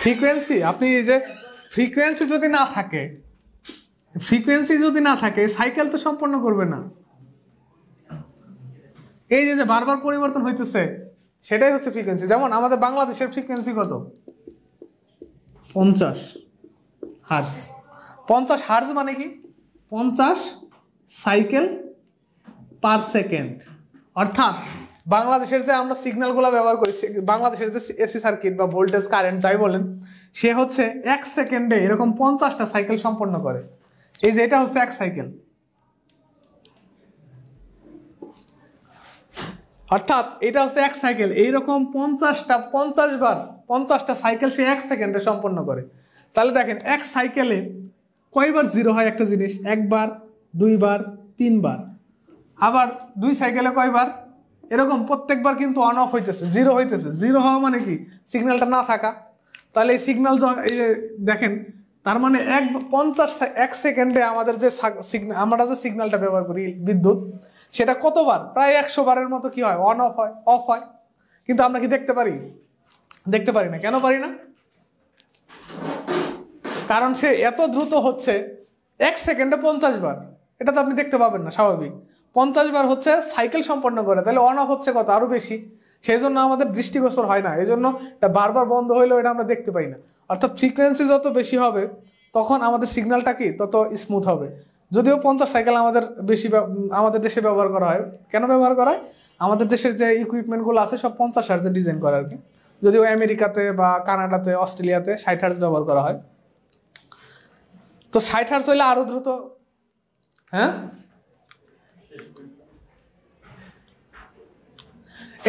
ফ্রিকোয়েন্সি, আপনি এই যে ফ্রিকোয়েন্সি যদি না থাকে সাইকেল তো সম্পন্ন করবে না। এই যে বারবার পরিবর্তন হইতেছে সেটাই হচ্ছে ফ্রিকোয়েন্সি। যেমন আমাদের বাংলাদেশের ফ্রিকোয়েন্সি কত? 50 হার্জ। 50 হার্জ মানে কি? 50 সাইকেল পার সেকেন্ড। অর্থাৎ বাংলাদেশের যে আমরা সিগন্যালগুলো ব্যবহার করি, বাংলাদেশের যে এসি সার্কিট বা ভোল্টেজ কারেন্ট যাই বলেন, সে হচ্ছে 1 সেকেন্ডে এরকম 50টা সাইকেল সম্পন্ন করে। এই যে এটা হচ্ছে 1 সাইকেল, অর্থাৎ এটা হচ্ছে 1 সাইকেল। এইরকম 50টা সাইকেল সে 1 সেকেন্ডে সম্পন্ন করে। তাহলে দেখেন 1 সাইকেলে কয়বার জিরো হয় একটা জিনিস? 1 বার, 2 বার, 3 বার। আবার 2 সাইকেলে কয়বার? এরকম প্রত্যেকবার কিন্তু অন অফ হইতেছে, জিরো হইতেছে। জিরো হওয়া মানে কি? সিগন্যালটা না থাকা। তাহলে এই সিগন্যাল দেখেন, তার মানে 1 সেকেন্ডে আমাদের যে আমরা যে সিগন্যালটা ব্যবহার করি বিদ্যুৎ, সেটা কতবার? প্রায় 100 বারের মতো কি হয়? অন অফ হয়। কিন্তু আমরা কি দেখতে পারি? দেখতে পারি না। কেন পারি না? কারণ সে এত দ্রুত হচ্ছে, 1 সেকেন্ডে 50 বার। এটা তো আপনি দেখতে পাবেন না, স্বাভাবিক। 50 বার হচ্ছে সাইকেল সম্পন্ন করে, তাহলে অন অফ হচ্ছে কত? আরো বেশি। সেই জন্য আমাদের দৃষ্টিগোচর হয় না, এই জন্য এটা বারবার বন্ধ হইলেও এটা আমরা দেখতে পাই না। অর্থাৎ ফ্রিকোয়েন্সি যত বেশি হবে তখন আমাদের সিগন্যালটা কি তত স্মুথ হবে। যদিও 50 সাইকেল আমাদের দেশে ব্যবহার করা হয়। কেন ব্যবহার করা হয়? আমাদের দেশের যে ইকুইপমেন্টগুলো আছে সব 50 হার্জে ডিজাইন করা আর কি। যদিও আমেরিকাতে বা কানাডাতে, অস্ট্রেলিয়াতে 60 হার্জ ব্যবহার করা হয়। তো 60 হার্জ হইলে আরো দ্রুত। হ্যাঁ,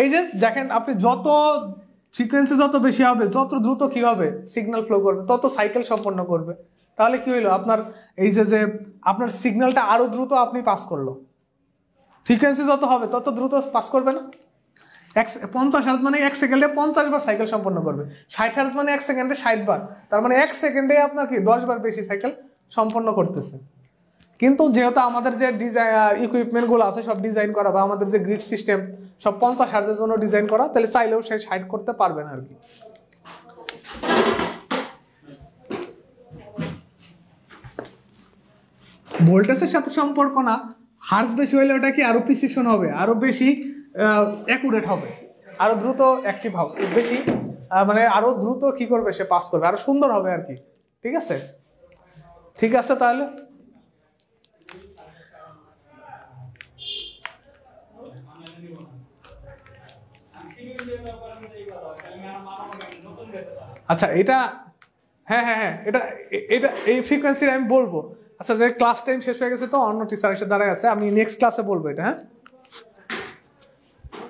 এই যে দেখেন, আপনি যত ফ্রিকোয়েন্সি যত বেশি হবে, যত দ্রুত কি হবে? সিগন্যাল ফ্লো করবে, তত সাইকেল সম্পন্ন করবে। তাহলে কি হইলো? আপনার এই যে আপনার সিগন্যালটা আরো দ্রুত আপনি পাস করলো। ফ্রিকোয়েন্সি যত হবে তত দ্রুত পাস করবে না? 50 হার্জ মানে 1 সেকেন্ডে 50 বার সাইকেল সম্পন্ন করবে। 60 হার্জ মানে 1 সেকেন্ডে 60 বার। তার মানে 1 সেকেন্ডে আপনার কি 10 বার বেশি সাইকেল সম্পন্ন করতেছে। কিন্তু যেহেতু আমাদের যে ইকুইপমেন্টগুলো আছে সব ডিজাইন করা, বা আমাদের যে গ্রিড সিস্টেম সব 50 হার্জের জন্য ডিজাইন করা, তাহলে চাইলেও সে 60 করতে পারবে না আর কি। ভোল্টেজের সাথে সম্পর্ক না, হার্জ বেশি হলে ওটা কি আরো প্রিসিশন হবে, আরো বেশি অ্যাকুরেট হবে, আরো দ্রুত অ্যাক্টিভ হবে, বেশি মানে আরো দ্রুত কি করবে? সে পাস করবে, আরো সুন্দর হবে আর কি। ঠিক আছে, ঠিক আছে। তাহলে আচ্ছা, এটা হ্যাঁ হ্যাঁ হ্যাঁ, এটা এটা এই ফ্রিকোয়েন্সি আমি বলবো। আচ্ছা, যে ক্লাস টাইম শেষ হয়ে গেছে, তো অন্য টিচার এসে দাঁড়ায় আছে, আমি নেক্সট ক্লাসে বলবো এটা, হ্যাঁ।